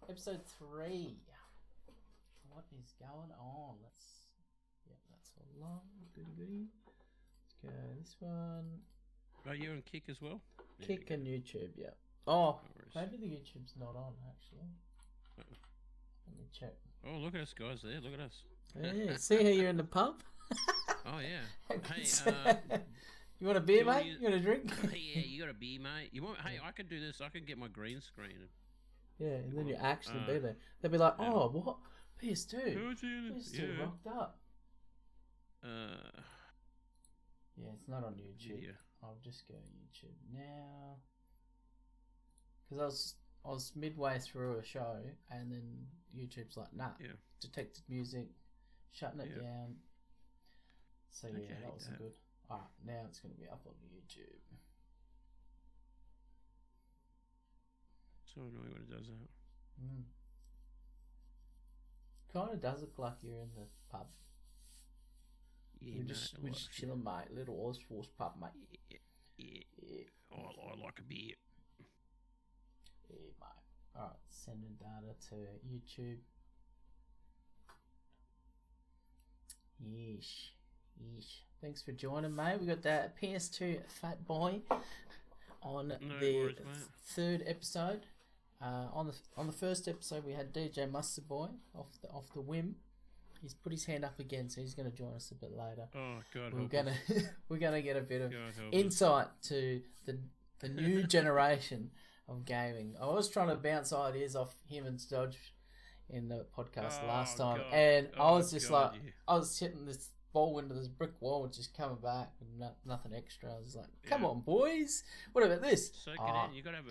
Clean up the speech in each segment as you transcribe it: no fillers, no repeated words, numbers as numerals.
Episode 3. What is going on? That's all long. Goody. Let's go this one. Are you on Kick as well? Kick and YouTube, yeah. Oh, No maybe the YouTube's not on, actually. Uh-oh. Let me check. Oh, look at us guys there. Look at us. Yeah, see how you're in the pub? Oh, yeah. Hey, you want a beer, mate? You want a drink? Yeah, you got a beer, mate? You want? Hey, I could do this. I could get my green screen. Yeah, and then you actually be there. They'll be like, oh, what? PS2? Who's in it? PS2 Yeah. rocked up. Yeah, it's not on YouTube. Video. I'll just go YouTube now. Because I was midway through a show, and then YouTube's like, nah, detected music, shutting it down. So yeah, that wasn't good. Alright, now it's going to be up on YouTube. So annoying when it does that. Kind of does look like you're in the pub. Yeah, we're just chilling, mate. Little AusForce pub, mate. Yeah. Oh, I like a beer. Yeah, mate. Alright, sending data to YouTube. Yeesh. Thanks for joining, mate. We got that PS2 Fat Boy on the third episode. On the first episode, we had DJ Mustard Boy off the whim. He's put his hand up again, so he's going to join us a bit later. Oh God, we're gonna get a bit of insight to the new generation of gaming. I was trying to bounce ideas off him and Dodge in the podcast last time, and I was just I was hitting this ball into this brick wall, just coming back with nothing extra. I was like, "Come on, boys! What about this?" So get in. You gotta have a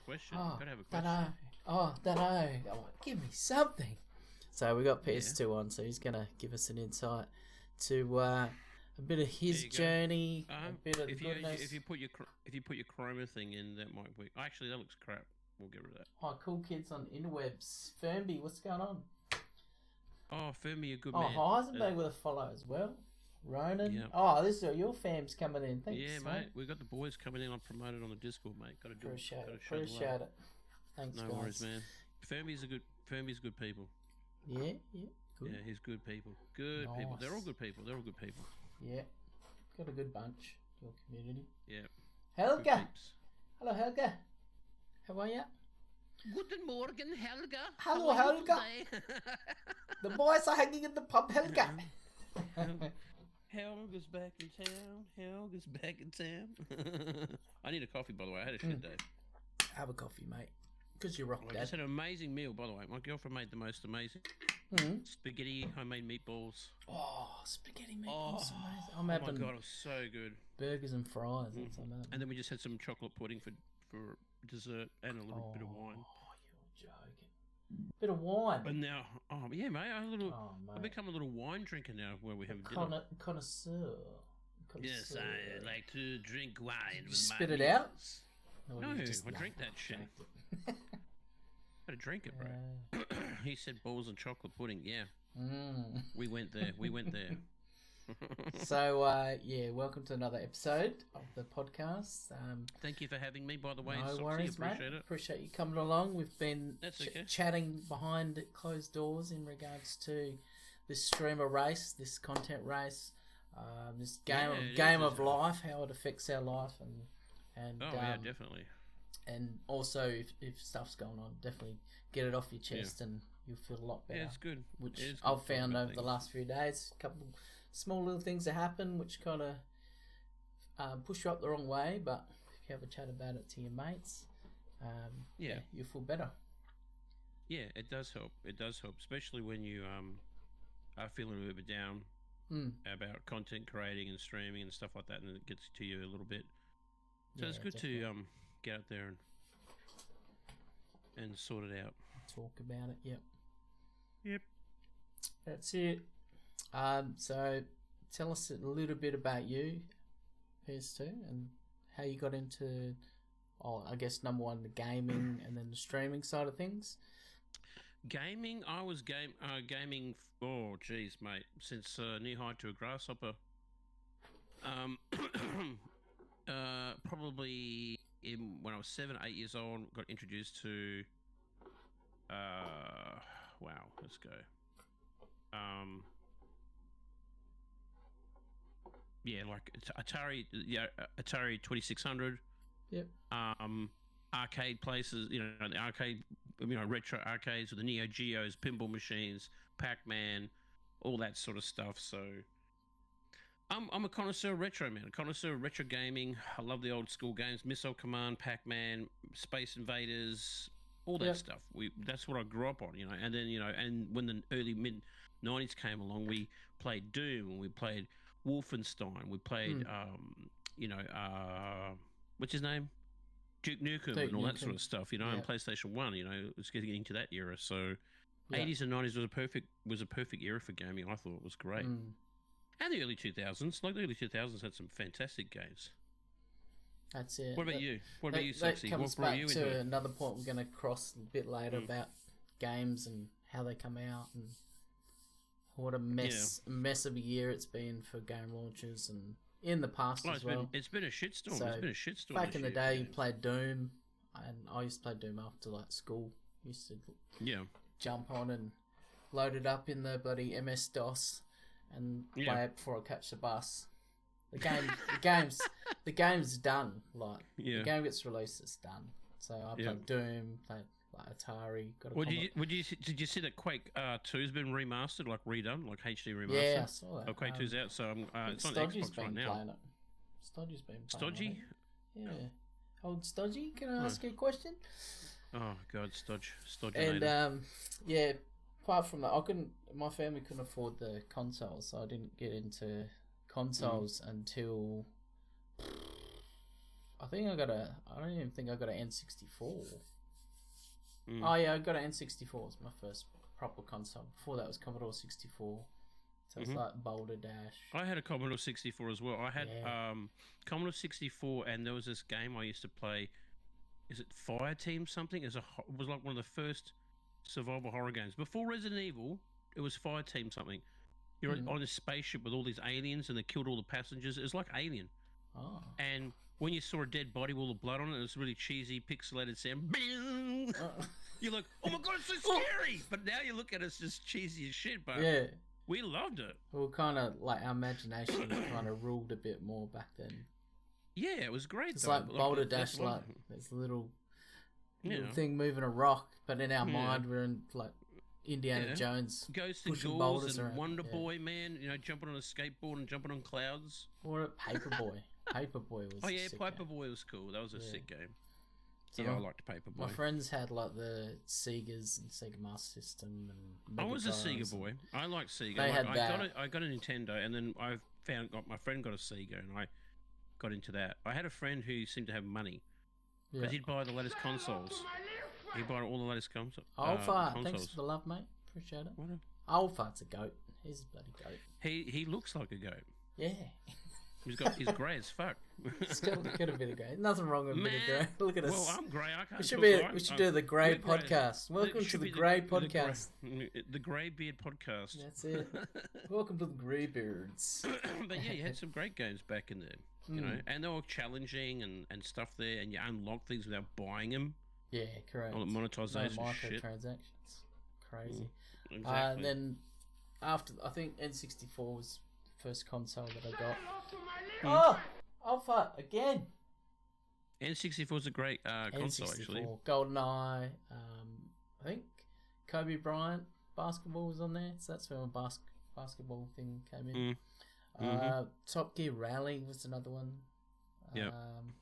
question. Oh, you gotta have a question. Dunno. I'm like, give me something. So we got PS2 on, so he's gonna give us an insight to a bit of his journey, a bit of the goodness. If you put your chroma thing in, that might work. Actually, that looks crap. We'll get rid of that. Oh, cool kids on interwebs. Fermby, what's going on? Oh, Fermi, a good man. Oh, Heisenberg with a follow as well. Ronan. Yep. Oh, this is your fam's coming in. Thanks, yeah, mate. We got the boys coming in. I promoted on the Discord, mate. Got to do Appreciate it. Thanks, no guys. worries, man. Fermi's good people. Yeah. Good. Yeah, he's good people. Good people. They're all good people. Yeah. Got a good bunch. Your community. Yeah. Helga. Hello, Helga. How are you? Guten Morgen, Helga. Hello, Helga. The boys are hanging in the pub, Helga. Helga's back in town. I need a coffee, by the way. I had a shit day. Have a coffee, mate. Because you're rock dad. I just had an amazing meal, by the way. My girlfriend made the most amazing spaghetti, homemade meatballs. Oh, spaghetti meatballs, amazing. Oh my god, it was so good. Burgers and fries. And then we just had some chocolate pudding for dessert and a little bit of wine. Oh, you're joking. Bit of wine. But now, yeah, mate. I've become a little wine drinker now. Where we have dinner. Connoisseur. Yes, I like to drink wine. With spit my it out. No, I drink that shit. Gotta drink it, bro. He said balls and chocolate pudding. Yeah. We went there. So, welcome to another episode of the podcast. Thank you for having me, by the way. No worries, mate. Appreciate you coming along. We've been chatting behind closed doors in regards to this streamer race, this content race, this game of life, how it affects our life, and definitely. And also, if stuff's going on, definitely get it off your chest and you'll feel a lot better. Yeah, it's good. Which I've found over the last few days. A couple small little things that happen which kind of push you up the wrong way, but if you have a chat about it to your mates, you feel better. Yeah, it does help. Especially when you are feeling a bit down about content creating and streaming and stuff like that, and it gets to you a little bit. So it's good to get out there and sort it out. Talk about it. Yep. That's it. So tell us a little bit about you, PS2, and how you got into, I guess number one, the gaming, and then the streaming side of things. Gaming, I was gaming. Oh, geez, mate, since knee high to a grasshopper. Probably when I was 7, 8 years old, got introduced to Wow, let's go. Yeah, like Atari, Atari 2600. Yep. Arcade places, the arcade, retro arcades with the Neo Geos, pinball machines, Pac-Man, all that sort of stuff. So I'm a connoisseur of retro, man. A connoisseur of retro gaming. I love the old school games, Missile Command, Pac-Man, Space Invaders, all that stuff. That's what I grew up on, And then, and when the early mid '90s came along, we played Doom, and we played Wolfenstein, we played, what's his name? Duke Nukem and all that sort of stuff, and PlayStation 1, it was getting into that era. So 80s and 90s was a perfect era for gaming. I thought it was great. And the early 2000s, the early 2000s had some fantastic games. That's it. What about you? What about you, Soxy? That comes back to another point we're going to cross a bit later about games and how they come out and what a mess of a year it's been for game launches and in the past as well. It's been a shitstorm. So, it's been a shitstorm. Back in the day, you played Doom, and I used to play Doom after school. Used to jump on and load it up in the bloody MS-DOS and play it before I catch the bus. The game's done. The game gets released, it's done. So I played Doom, played Atari. Did you see that Quake 2's been remastered, redone, HD remastered? Yeah, I saw that. Quake 2's out, so it's on Stodgy's Xbox right now. Stodgy's been playing Stodgy? Yeah. Old Stodgy, can I ask you a question? Oh God, Stodgy. And apart from that, my family couldn't afford the consoles, so I didn't get into consoles until I don't even think I got an N64. Oh yeah, I got an N64. It was my first proper console. Before that was Commodore 64. So it's like Boulder Dash. I had a Commodore 64 as well. I had Commodore 64, and there was this game I used to play. Is it Fire Team something? It was like one of the first survival horror games. Before Resident Evil, it was Fire Team something. You're on a spaceship with all these aliens, and they killed all the passengers. It was like Alien. Oh. And when you saw a dead body with all the blood on it, it was really cheesy, pixelated sound. Bing! You're like, oh my God, it's so scary! But now you look at it, it's just cheesy as shit, but we loved it. Well, kind of our imagination kind of ruled a bit more back then. Yeah, it was great. It's like Boulder Dash, there's a little thing moving a rock, but in our mind we're in Indiana Jones, Ghosts and Ghouls and Wonder Boy, man, jumping on a skateboard and jumping on clouds. Or Paperboy. Paperboy was Paperboy was cool. That was a sick game. So I liked Paperboy. My friends had the Segas and Sega Master System and I was a Sega boy. I liked Sega. They had that. I got a Nintendo, and then my friend got a Sega, and I got into that. I had a friend who seemed to have money because he'd buy the latest consoles. He bought all the latest consoles. Thanks for the love, mate. Appreciate it. Fart's a goat. He's a bloody goat. He looks like a goat. Yeah. He's grey as fuck. He's got a bit of grey. Nothing wrong with a bit of grey. Look at us. Well, I'm grey. I can't. We should do the Grey Podcast. Welcome to the Grey Podcast. The Grey Beard Podcast. That's it. Welcome to the Grey Beards. But yeah, you had some great games back in there, and they were challenging and stuff there, and you unlock things without buying them. Yeah, correct. All the monetization shit. Microtransactions. Crazy. Exactly. And then after, I think N64 was the first console that I got. Oh! Alpha again! N64 was a great console, actually. GoldenEye. I think Kobe Bryant basketball was on there, so that's where my basketball thing came in. Top Gear Rally was another one. It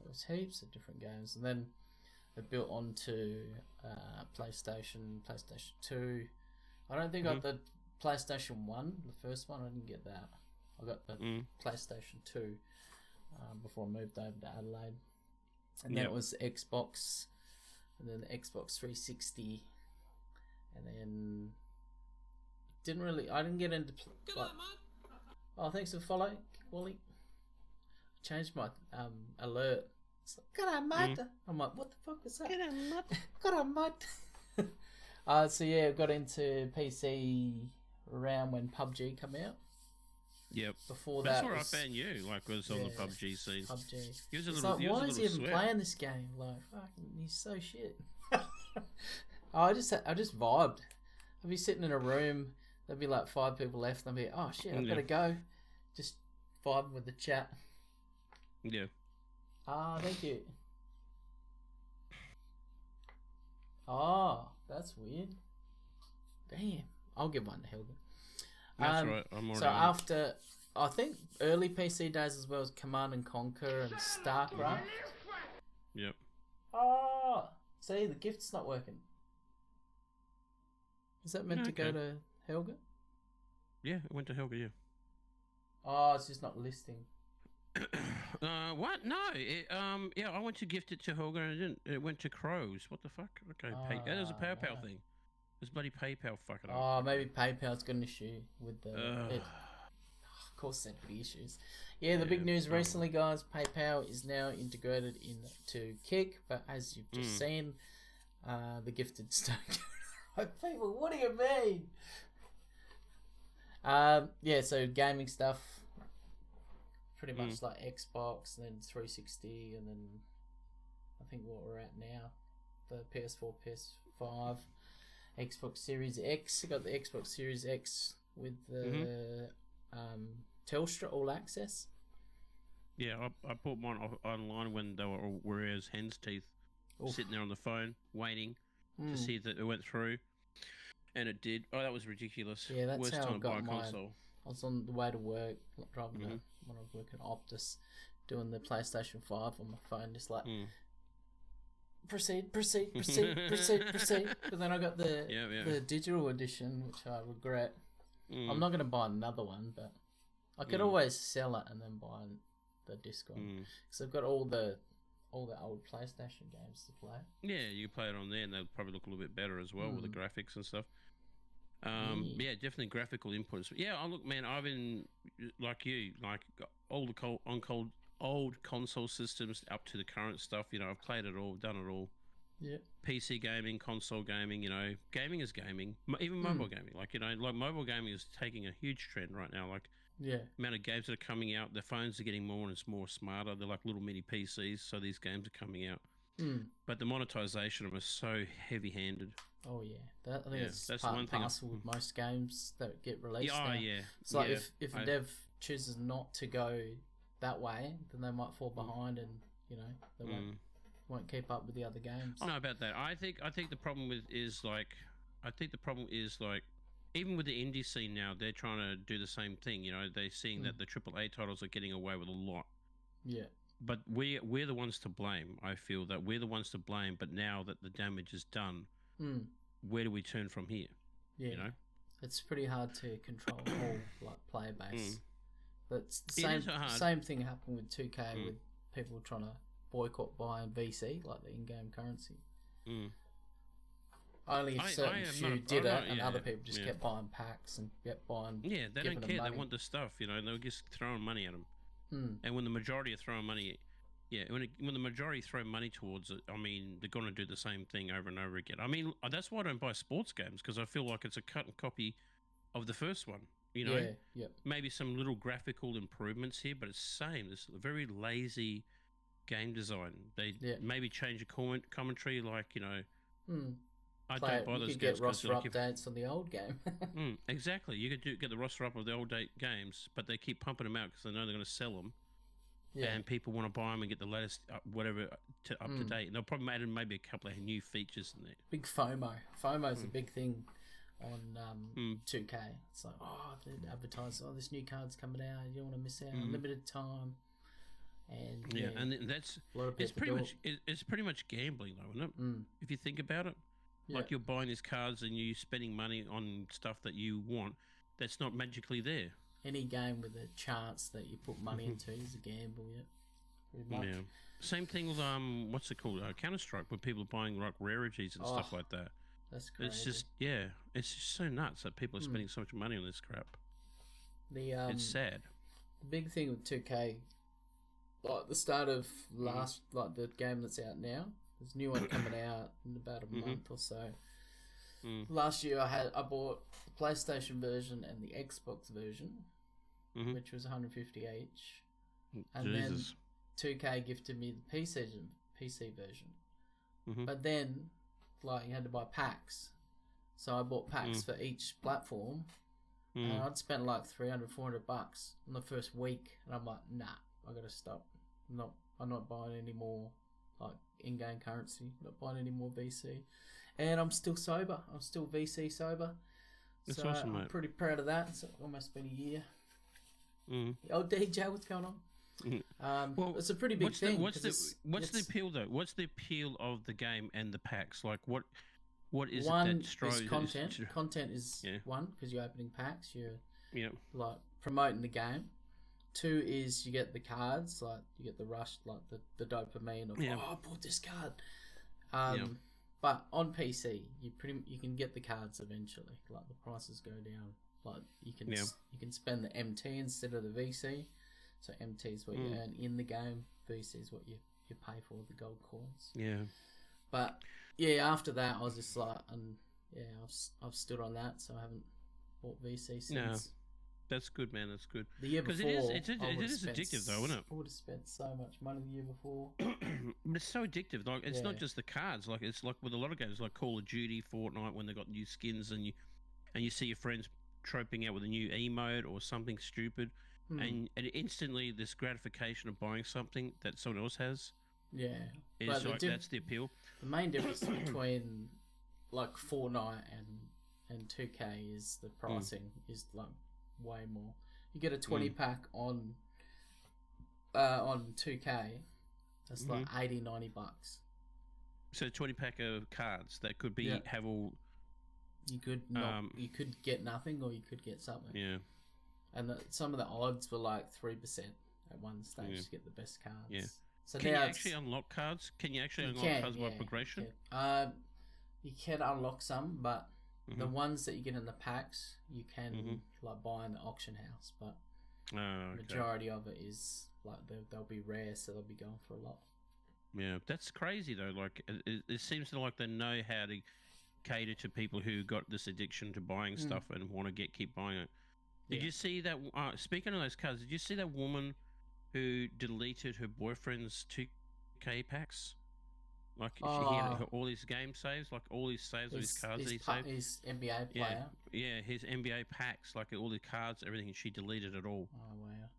was heaps of different games, and then they built onto PlayStation 2. I don't think I got the PlayStation 1, the first one. I didn't get that. I got the PlayStation 2 before I moved over to Adelaide. And then it was Xbox, and then the Xbox 360, and then I didn't get into... Oh, thanks for following, Wally. I changed my alert. It's like, good on, mate. I'm like, what the fuck is that? Good on, mate. So yeah, I got into PC around when PUBG came out. Yep. Before that's that, where I found you. Was on the PUBG scene. PUBG. He was a it's little, why is he even sweat. playing this game? Fucking, he's so shit. Oh, I just vibed. I'd be sitting in a room. There'd be like 5 people left. And I'd be, oh shit, I've got to go. Just vibing with the chat. Yeah. Ah, thank you. Oh, that's weird. Damn. I'll give one to Helga. That's right. I'm already so after, I think early PC days as well as Command and Conquer and StarCraft. Yep. Oh, see, the gift's not working. Is that meant to go to Helga? Yeah, it went to Helga, yeah. Oh, it's just not listing. What? No. Yeah, I went to gift it to Helga and it didn't. It went to Crows. What the fuck? Okay, that was a PayPal thing. It's bloody PayPal fucking up. Oh, maybe PayPal's got an issue with the... of course there'd be issues. Yeah, the big news recently, guys, PayPal is now integrated into Kick, but as you've just seen, the gifted don't go to the right people. What do you mean? Yeah, so gaming stuff, pretty much like Xbox, and then 360, and then I think what we're at now, the PS4, PS5, Xbox Series X. I got the Xbox Series X with the Telstra All Access. Yeah, I bought mine online when they were as hen's teeth, sitting there on the phone waiting to see that it went through, and it did. Oh, that was ridiculous. Yeah, that's Worst how time I to buy got a mine. console. I was on the way to work, driving when I was working at Optus, doing the PlayStation 5 on my phone, just like proceed. But then I got the digital edition, which I regret. I'm not going to buy another one, but I could always sell it and then buy the disc one, because I've got all the old PlayStation games to play. Yeah, you can play it on there, and they'll probably look a little bit better as well with the graphics and stuff. Yeah, definitely graphical inputs. Yeah, look, man, I've been like you, like all the old console systems up to the current stuff. You know, I've played it all, done it all. Yeah. PC gaming, console gaming. You know, gaming is gaming. Even mobile gaming. Like, you know, like mobile gaming is taking a huge trend right now. Like, amount of games that are coming out. The phones are getting more and more smarter. They're like little mini PCs, so these games are coming out. But the monetization of them is so heavy-handed. Oh yeah, I think that's part one and thing parcel with most games that get released. Oh now. yeah. It's like if a dev chooses not to go that way, then they might fall behind, and you know they won't keep up with the other games. I don't know about that. I think the problem is even with the indie scene now, they're trying to do the same thing. You know, they're seeing that the AAA titles are getting away with a lot. Yeah. But we're the ones to blame. I feel that we're the ones to blame. But now that the damage is done, where do we turn from here? Yeah. You know, it's pretty hard to control the whole like player base. But it's the same thing happened with 2K with people trying to boycott buying VC, like the in-game currency. Only a certain few did it, and other people just kept buying packs and kept buying. Yeah, they don't care. Money. They want the stuff, you know. They're just throwing money at them. And when the majority are throwing money, when the majority throw money towards it, I mean, they're going to do the same thing over and over again. I mean, that's why I don't buy sports games, because I feel like it's a cut and copy of the first one. You know, maybe some little graphical improvements here, but it's the same. It's a very lazy game design. They maybe change a commentary, like, you know. I don't buy those games. You could get roster updates on the old game. Exactly. You could get the roster up of the old date games, but they keep pumping them out because they know they're going to sell them. Yeah. And people want to buy them and get the latest whatever up to date. And they'll probably add in maybe a couple of new features in there. Big FOMO. FOMO is a big thing on 2K. It's like, they advertise, this new card's coming out. You don't want to miss out. Limited time. And and that's it's pretty much gambling though, isn't it? If you think about it. Like you're buying these cards and you're spending money on stuff that you want that's not magically there. Any game with a chance that you put money into is a gamble, Yeah. Same thing with what's it called? Counter-Strike, where people are buying like rarities and stuff like that. That's crazy. It's just so nuts that people are spending so much money on this crap. It's sad. The big thing with 2K, like the start of like the game that's out now. There's a new one coming out in about a month or so. Last year I bought the PlayStation version and the Xbox version, which was $150 each. And then 2K gifted me the PC version. But then like you had to buy packs. So I bought packs for each platform, and I'd spent like $300, $400 in the first week, and I'm like, nah, I gotta stop. I'm not buying any more like in-game currency. I'm not buying any more VC, and I'm still sober. I'm still VC sober. That's so awesome, I'm mate. pretty proud of that. It's almost been a year. Mm. Oh, DJ, what's going on? Well, it's a pretty big thing. What's the appeal though? What's the appeal of the game and the packs? Like what is one it that is content. Content is one because you're opening packs. You're like promoting the game. Two is you get the cards, like you get the rush, like the dopamine of I bought this card. But on PC, you can get the cards eventually. Like the prices go down. Like you can spend the MT instead of the VC. So MT is what you earn in the game. VC is what you pay for, the gold coins. Yeah. But yeah, after that I was just like, I've stood on that, so I haven't bought VC since. No, that's good, man. That's good. The year before, it is addictive, though, isn't it? I would have spent so much money the year before. But it's so addictive. Like it's not just the cards. Like it's like with a lot of games, like Call of Duty, Fortnite, when they got new skins, and you see your friends troping out with a new emote or something stupid, and instantly this gratification of buying something that someone else has. Yeah, is like that's the appeal. The main difference between like Fortnite and 2K is the pricing is like way more. You get a 20 pack on 2K, that's like $80-$90. So 20 pack of cards that could be have all. You could you could get nothing, or you could get something. Yeah. And some of the odds were like 3% at one stage to get the best cards. Yeah. So can you actually unlock cards? Can you actually unlock cards by progression? You can unlock some, but the ones that you get in the packs, you can like buy in the auction house. But majority of it is like they'll be rare, so they'll be going for a lot. Yeah, that's crazy though. Like it seems like they know how to cater to people who got this addiction to buying stuff and want to keep buying it. Did you see that? Speaking of those cards, did you see that woman who deleted her boyfriend's 2K packs? Like he had all his game saves, like all his saves of his cards that he saved. His NBA player. Yeah, his NBA packs, like all the cards, everything. She deleted it all. Oh wow.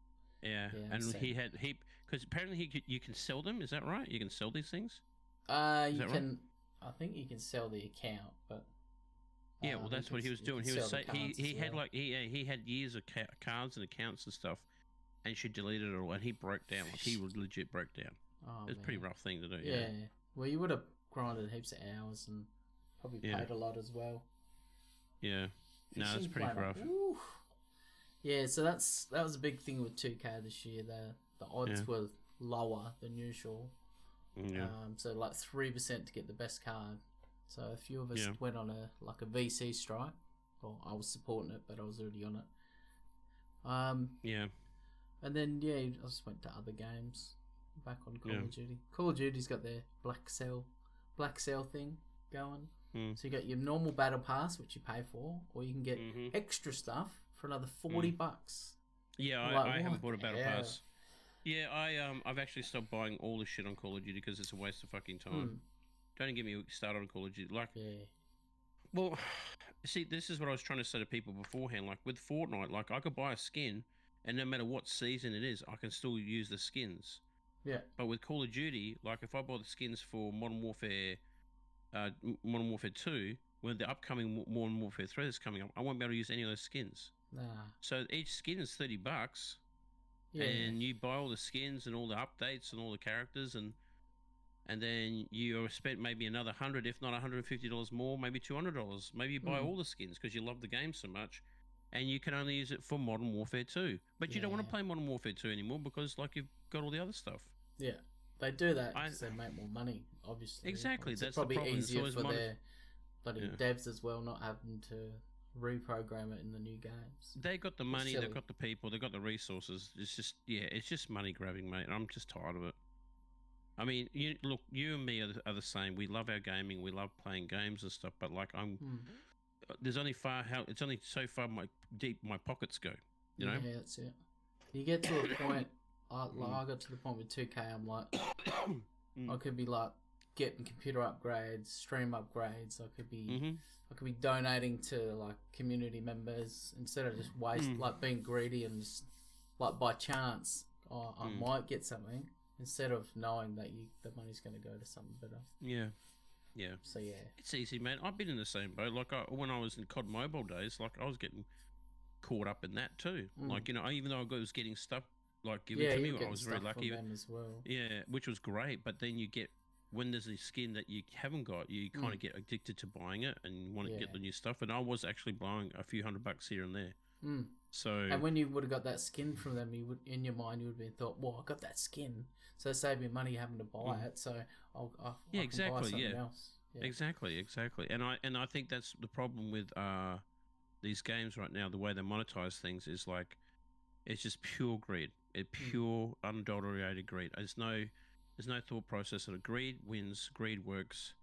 Yeah, and he had because apparently you can sell them. Is that right? You can sell these things. You can. Right? I think you can sell the account, but. Yeah, well, that's what he was doing. He was he had like he had years of cards and accounts and stuff, and she deleted it all, and he broke down. Like he legit broke down. Oh, it's a pretty rough thing to do. Yeah. Well, you would have grinded heaps of hours and probably paid a lot as well. Yeah. No, it's pretty rough. Yeah, so that was a big thing with 2K this year. The odds were lower than usual. Yeah. So like 3% to get the best card. So a few of us went on a VC strike. Well, I was supporting it, but I was already on it. And then I just went to other games. Back on Call of Duty. Call of Duty's got their black sale thing going. So you got your normal battle pass, which you pay for, or you can get extra stuff for another $40. Yeah, I haven't bought a battle pass. Yeah, I've actually stopped buying all the shit on Call of Duty because it's a waste of fucking time. Don't get me started on Call of Duty. Like, well, see, this is what I was trying to say to people beforehand. Like with Fortnite, like I could buy a skin, and no matter what season it is, I can still use the skins. Yeah. But with Call of Duty, like if I buy the skins for Modern Warfare 2, when the upcoming Modern Warfare 3 is coming up, I won't be able to use any of those skins. Nah. So each skin is $30, and you buy all the skins and all the updates and all the characters, and then you spent maybe another $100, if not $150 more, maybe $200. Maybe you buy all the skins because you love the game so much, and you can only use it for Modern Warfare 2. But you don't want to play Modern Warfare 2 anymore because like you've got all the other stuff. Yeah, they do that because they make more money, obviously. Exactly, it's that's probably the problem. easier for their bloody devs as well, not having to reprogram it in the new games. They got the money, they've got the people, they've got the resources. It's just money grabbing, mate. I'm just tired of it. I mean, you and me are the same. We love our gaming, we love playing games and stuff. But like, there's only it's only so far deep my pockets go. You know? Yeah, that's it. You get to a point. I got to the point with 2K. I'm like, I could be like getting computer upgrades, stream upgrades. I could be donating to like community members instead of just like being greedy and just like by chance I might get something instead of knowing that the money's going to go to something better. Yeah. So yeah, it's easy, man. I've been in the same boat. Like when I was in COD Mobile days, like I was getting caught up in that too. Like even though I was getting stuff like given to me, I was very lucky. From them as well. Yeah, which was great. But then you get when there's a skin that you haven't got, you kind of get addicted to buying it and want to get the new stuff. And I was actually buying a few $100 here and there. So and when you would have got that skin from them, you would in your mind you would have been thought, well, I got that skin, so save me money having to buy it. So I can buy something else. Yeah. Exactly. And I think that's the problem with these games right now. The way they monetize things is like it's just pure greed. Pure unadulterated greed. There's no thought process. Greed wins. Greed works.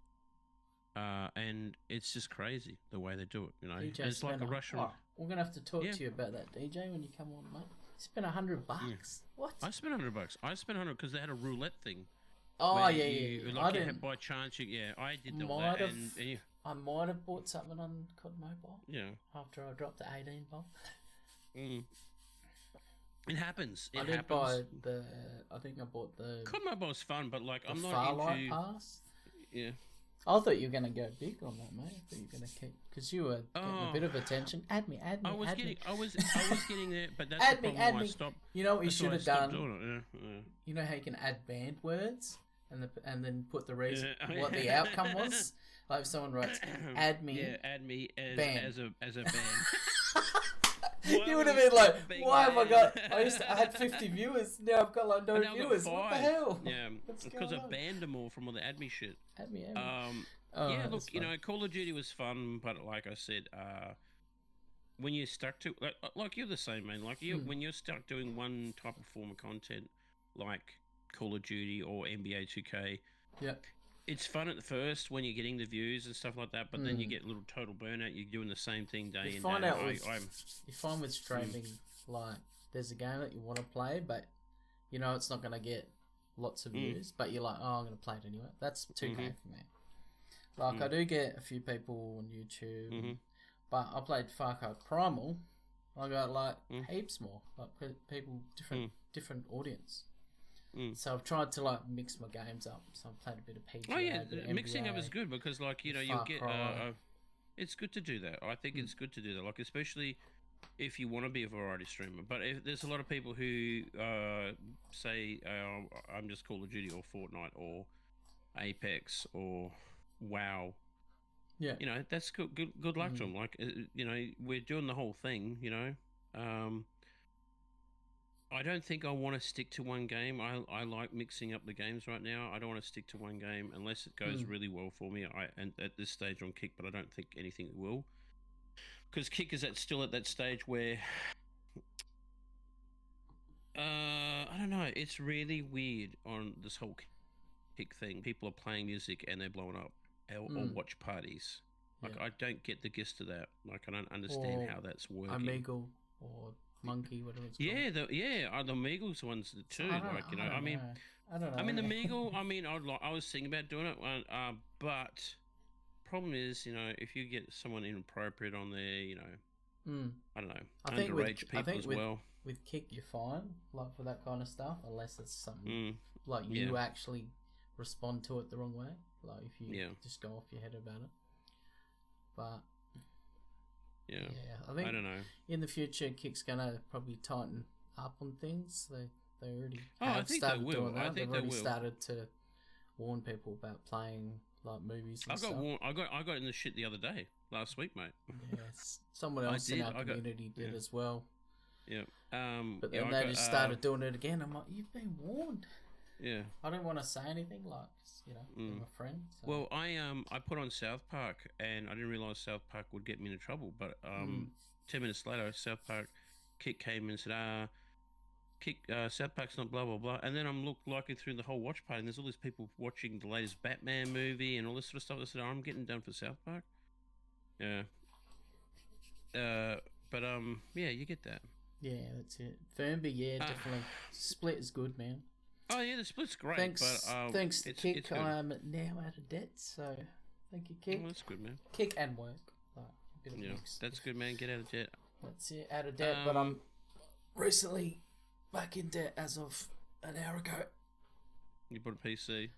And it's just crazy the way they do it. You know, it's like a Russian. Oh, we're gonna have to talk to you about that, DJ, when you come on, mate. You spent $100. Yeah. What? I spent $100. I spent $100 because they had a roulette thing. Oh yeah. Like I didn't. By chance, I did that. I might have bought something on COD Mobile. Yeah. After I dropped the 18 bomb. It happens. I did buy the. I think I bought the. COD Mobile's fun, but like I'm not Farlight into. Pass. Yeah. I thought you were going to go big on that, mate. I thought you were going to keep because you were getting a bit of attention. Add me. I was getting there, but that's add the problem add why me. I stopped. You know what you should have done? Yeah. You know how you can add banned words and then put the reason what the outcome was. Like if someone writes, "Add me." Yeah, add me as a band. You would have been like, why have I got? I had 50 viewers. Now I've got like no viewers. What the hell? Yeah, because I banned them all from all the add me shit. Add me. Yeah, look, Call of Duty was fun, but like I said, when you're stuck to like you're the same, man. Like when you're stuck doing one type of form of content, like Call of Duty or NBA 2K. Yeah. It's fun at the first when you're getting the views and stuff like that, but then you get a little total burnout. You're doing the same thing day in day out. You find with streaming, like there's a game that you want to play, but you know it's not going to get lots of views, but you're like, oh, I'm going to play it anyway. That's 2K for me. Like I do get a few people on YouTube, but I played Far Cry Primal. I got like heaps more, like people different audience. So I've tried to like mix my games up. So I've played a bit of PGA. Oh yeah, mixing up is good because like you'll get. It's good to do that. I think it's good to do that. Like especially if you want to be a variety streamer. But if there's a lot of people who say I'm just Call of Duty or Fortnite or Apex or WoW. Yeah. That's good luck to them. Like we're doing the whole thing. I don't think I want to stick to one game. I like mixing up the games right now. I don't want to stick to one game unless it goes really well for me. And at this stage on Kick, but I don't think anything will. Because Kick is still at that stage where I don't know. It's really weird on this whole Kick thing. People are playing music and they're blowing up or watch parties. Like I don't get the gist of that. Like I don't understand how that's working. Omegle or Monkey, whatever it's called. The Meagles ones too. I don't know. I mean the Meagle. I was thinking about doing it, but problem is, if you get someone inappropriate on there, I don't know, underage people as well. With Kick, you're fine, like for that kind of stuff, unless it's something like you actually respond to it the wrong way, like if you just go off your head about it. But I think I don't know. In the future, Kick's gonna probably tighten up on things. They already have started doing that. They've already started to warn people about playing like movies and stuff. I got in the shit the other day, last week, mate. Yes, someone else in our community did as well. Yeah. But then they just started doing it again. I'm like, you've been warned. Yeah. I don't want to say anything, like, I'm a friend. So. Well, I put on South Park, and I didn't realise South Park would get me into trouble. But 10 minutes later, South Park Kick came and said, South Park's not blah, blah, blah. And then I'm looking through the whole watch party, and there's all these people watching the latest Batman movie and all this sort of stuff. I said, I'm getting done for South Park. Yeah. But you get that. Yeah, that's it. Fernby, definitely. Split is good, man. Oh yeah, the split's great. Thanks to Kick, I'm now out of debt. So thank you, Kick. Oh, that's good, man. Kick and work. Like, a bit of mix. That's good, man. Get out of debt. That's it, out of debt. But I'm recently back in debt as of an hour ago. You bought a PC.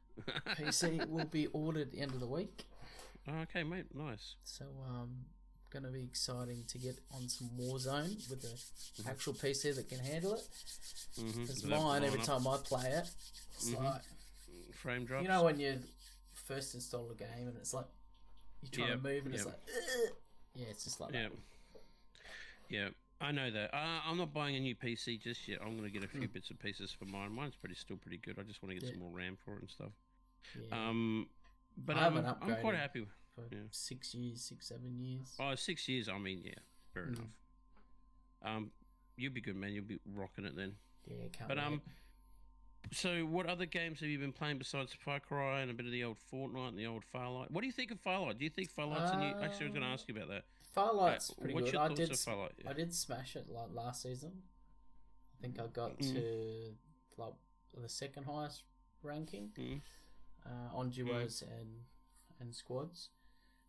PC will be ordered the end of the week. Oh, okay, mate. Nice. So going to be exciting to get on some Warzone with an actual PC that can handle it. Because mine, every time I play it, it's like frame drops. You know when you first install a game and it's like you're trying to move and it's like yeah, it's just like that. Yeah, I know that. I'm not buying a new PC just yet. I'm going to get a few bits and pieces for mine. Mine's still pretty good. I just want to get some more RAM for it and stuff. Yeah. But I haven't upgraded I'm quite happy with for 6 years, 6-7 years. Oh, 6 years. I mean, yeah, fair enough. You'll be good, man. You'll be rocking it then. Yeah, can't wait. So what other games have you been playing besides Far Cry and a bit of the old Fortnite and the old Firelight? What do you think of Firelight? Do you think Firelight's a new... Actually, I was going to ask you about that. Firelight's pretty what's good. Your thoughts of Firelight? I did smash it like last season. I think I got to like the second highest ranking on duos and squads.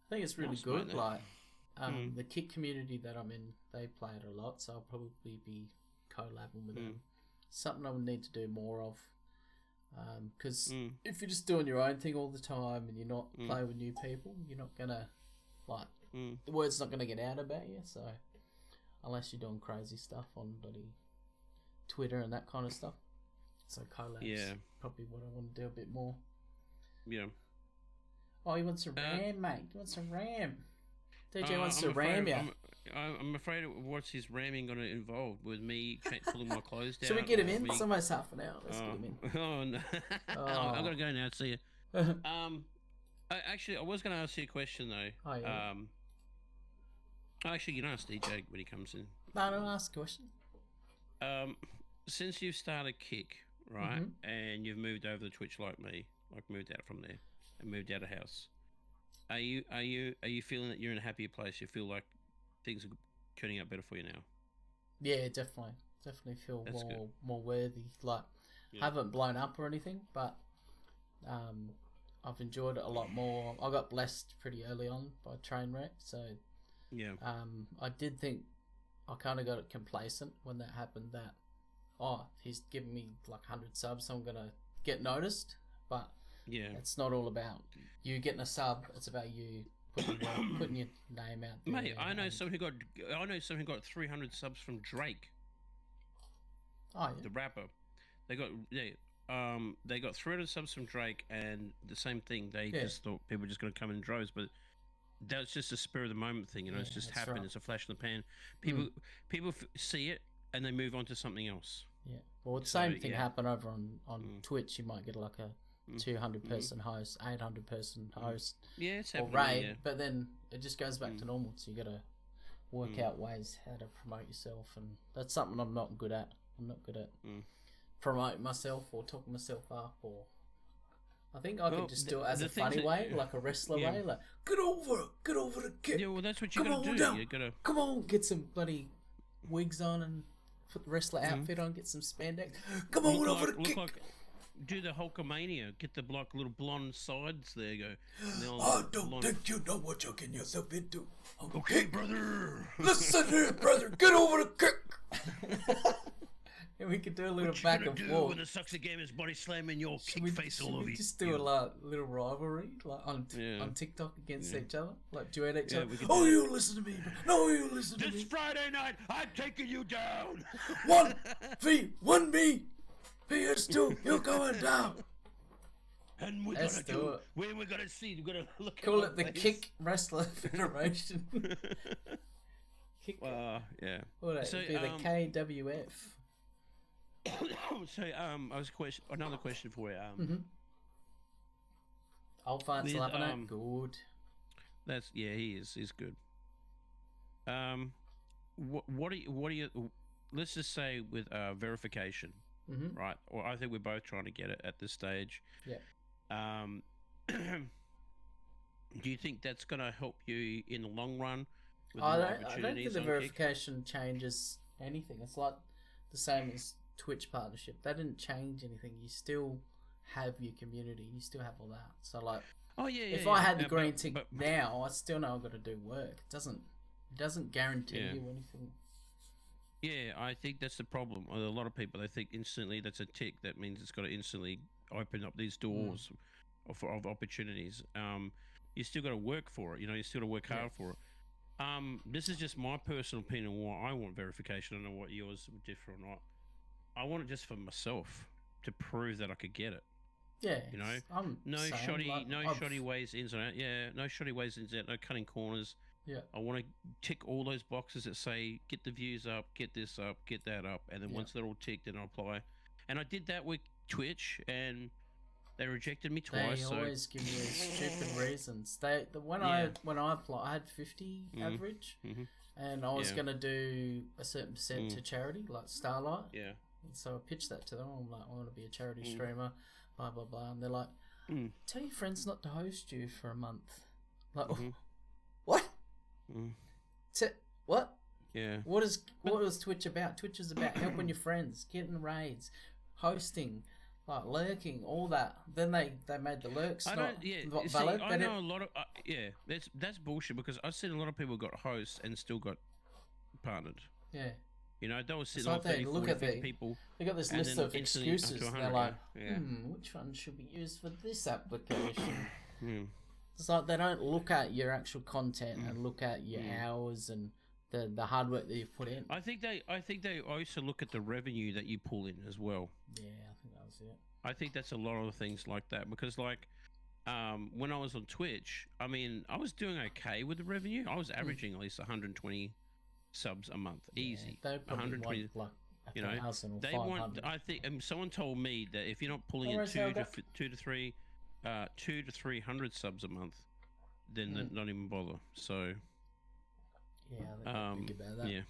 I think it's really good. Like the Kick community that I'm in, they play it a lot, so I'll probably be collabing with them. Something I would need to do more of, because if you're just doing your own thing all the time and you're not playing with new people, you're not gonna the word's not gonna get out about you. So unless you're doing crazy stuff on bloody Twitter and that kind of stuff, so collabs probably what I want to do a bit more. Yeah. Oh, you want some RAM, mate? You want some RAM? DJ wants to ram you. I'm afraid what's his ramming going to involve with me pulling my clothes down. Should we get him in? It's almost half an hour. Let's get him in. Oh no! I've got to go now. See you. Actually, I was going to ask you a question though. Oh yeah. Actually, you can ask DJ when he comes in. No, don't ask a question. Since you've started Kick, right, and you've moved over to Twitch like me, like moved out from there and moved out of house. Are you feeling that you're in a happier place? You feel like things are turning out better for you now? Yeah, definitely feel more worthy. Like, haven't blown up or anything, but I've enjoyed it a lot more. I got blessed pretty early on by train wreck, so I did think I kind of got complacent when that happened. That he's giving me like 100 subs, so I'm gonna get noticed, but. Yeah, it's not all about you getting a sub. It's about you putting your name out there. Mate, I know someone who got 300 subs from Drake. Oh yeah, the rapper. They got 300 subs from Drake, and the same thing. They just thought people were just going to come in droves, but that's just a spur of the moment thing. You know, it's just happened. Right. It's a flash in the pan. People see it and they move on to something else. Yeah. Well, the same thing happened over on Twitch. You might get like a 200-person host, 800-person host, it's or raid, but then it just goes back to normal. So you got to work out ways how to promote yourself, and that's something I'm not good at. I'm not good at promoting myself or talking myself up, or I think I could just do it as a funny way, like a wrestler way, like get over the kick. Yeah, well, that's what you got to do. You got to come on, get some bloody wigs on and put the wrestler outfit on, get some spandex. Come on, over the kick. Do the Hulkamania, get the little blonde sides there, go. I don't think you know what you're getting yourself into. Okay, brother. Listen here, brother, get over the kick. And we could do a little back and forth. When the sucks game is body slamming your kick face all over you. Just do a little rivalry, like on TikTok against each other, like duet each other. Oh, you listen to me. No, you listen to me. This Friday night, I'm taking you down. 1v1 PS2, you're going down. And we're gonna do it. We're gonna see. We're gonna look. Call it the Kick Wrestler Federation. Kick. Yeah. What would it be? The KWF. So another question for you. Old Fart's loving it. Good. That's he is. He's good. What do you? Let's just say with verification. Right, or I think we're both trying to get it at this stage. Yeah. Do you think that's going to help you in the long run? With I don't think the verification changes anything. It's like the same as Twitch partnership, that didn't change anything. You still have your community. You still have all that. So like, if I had the green tick now, I still know I've got to do work. It doesn't guarantee you anything. Yeah, I think that's the problem. A lot of people, they think instantly that's a tick. That means it's got to instantly open up these doors of opportunities. You still got to work for it. You know, you still got to work hard for it. This is just my personal opinion on why I want verification. I don't know what yours would differ or not. I want it just for myself to prove that I could get it. Yeah, you know, no shoddy ways ins and out. Yeah, no shoddy ways ins and out. No cutting corners. Yeah, I want to tick all those boxes that say get the views up, get this up, get that up, and then once they're all ticked, then I apply. And I did that with Twitch, and they rejected me twice. They always give you stupid reasons. When I applied, I had 50 average, and I was gonna do a certain percent to charity, like Starlight. Yeah. And so I pitched that to them. I'm like, I want to be a charity streamer, blah blah blah, and they're like, tell your friends not to host you for a month. Like, what? What? Yeah. What was Twitch about? Twitch is about helping your friends, getting raids, hosting, like lurking, all that. Then they made the lurks not valid. I know a lot of that's bullshit, because I've seen a lot of people got hosts and still got partnered. Yeah. You know, they were sitting like on 30, 40, 50 people. They got this list of excuses. They're like, which one should be used for this application? It's like they don't look at your actual content and look at your hours and the hard work that you've put in. I think they also look at the revenue that you pull in as well. Yeah, I think that was it. I think that's a lot of things like that, because like when I was on Twitch, I mean, I was doing okay with the revenue. I was averaging at least 120 subs a month, easy. They probably 120, want like 1,000 or 500. I think someone told me that if you're not pulling in 2 to 300 subs a month, then not even bother. So yeah, I think about that. Yeah.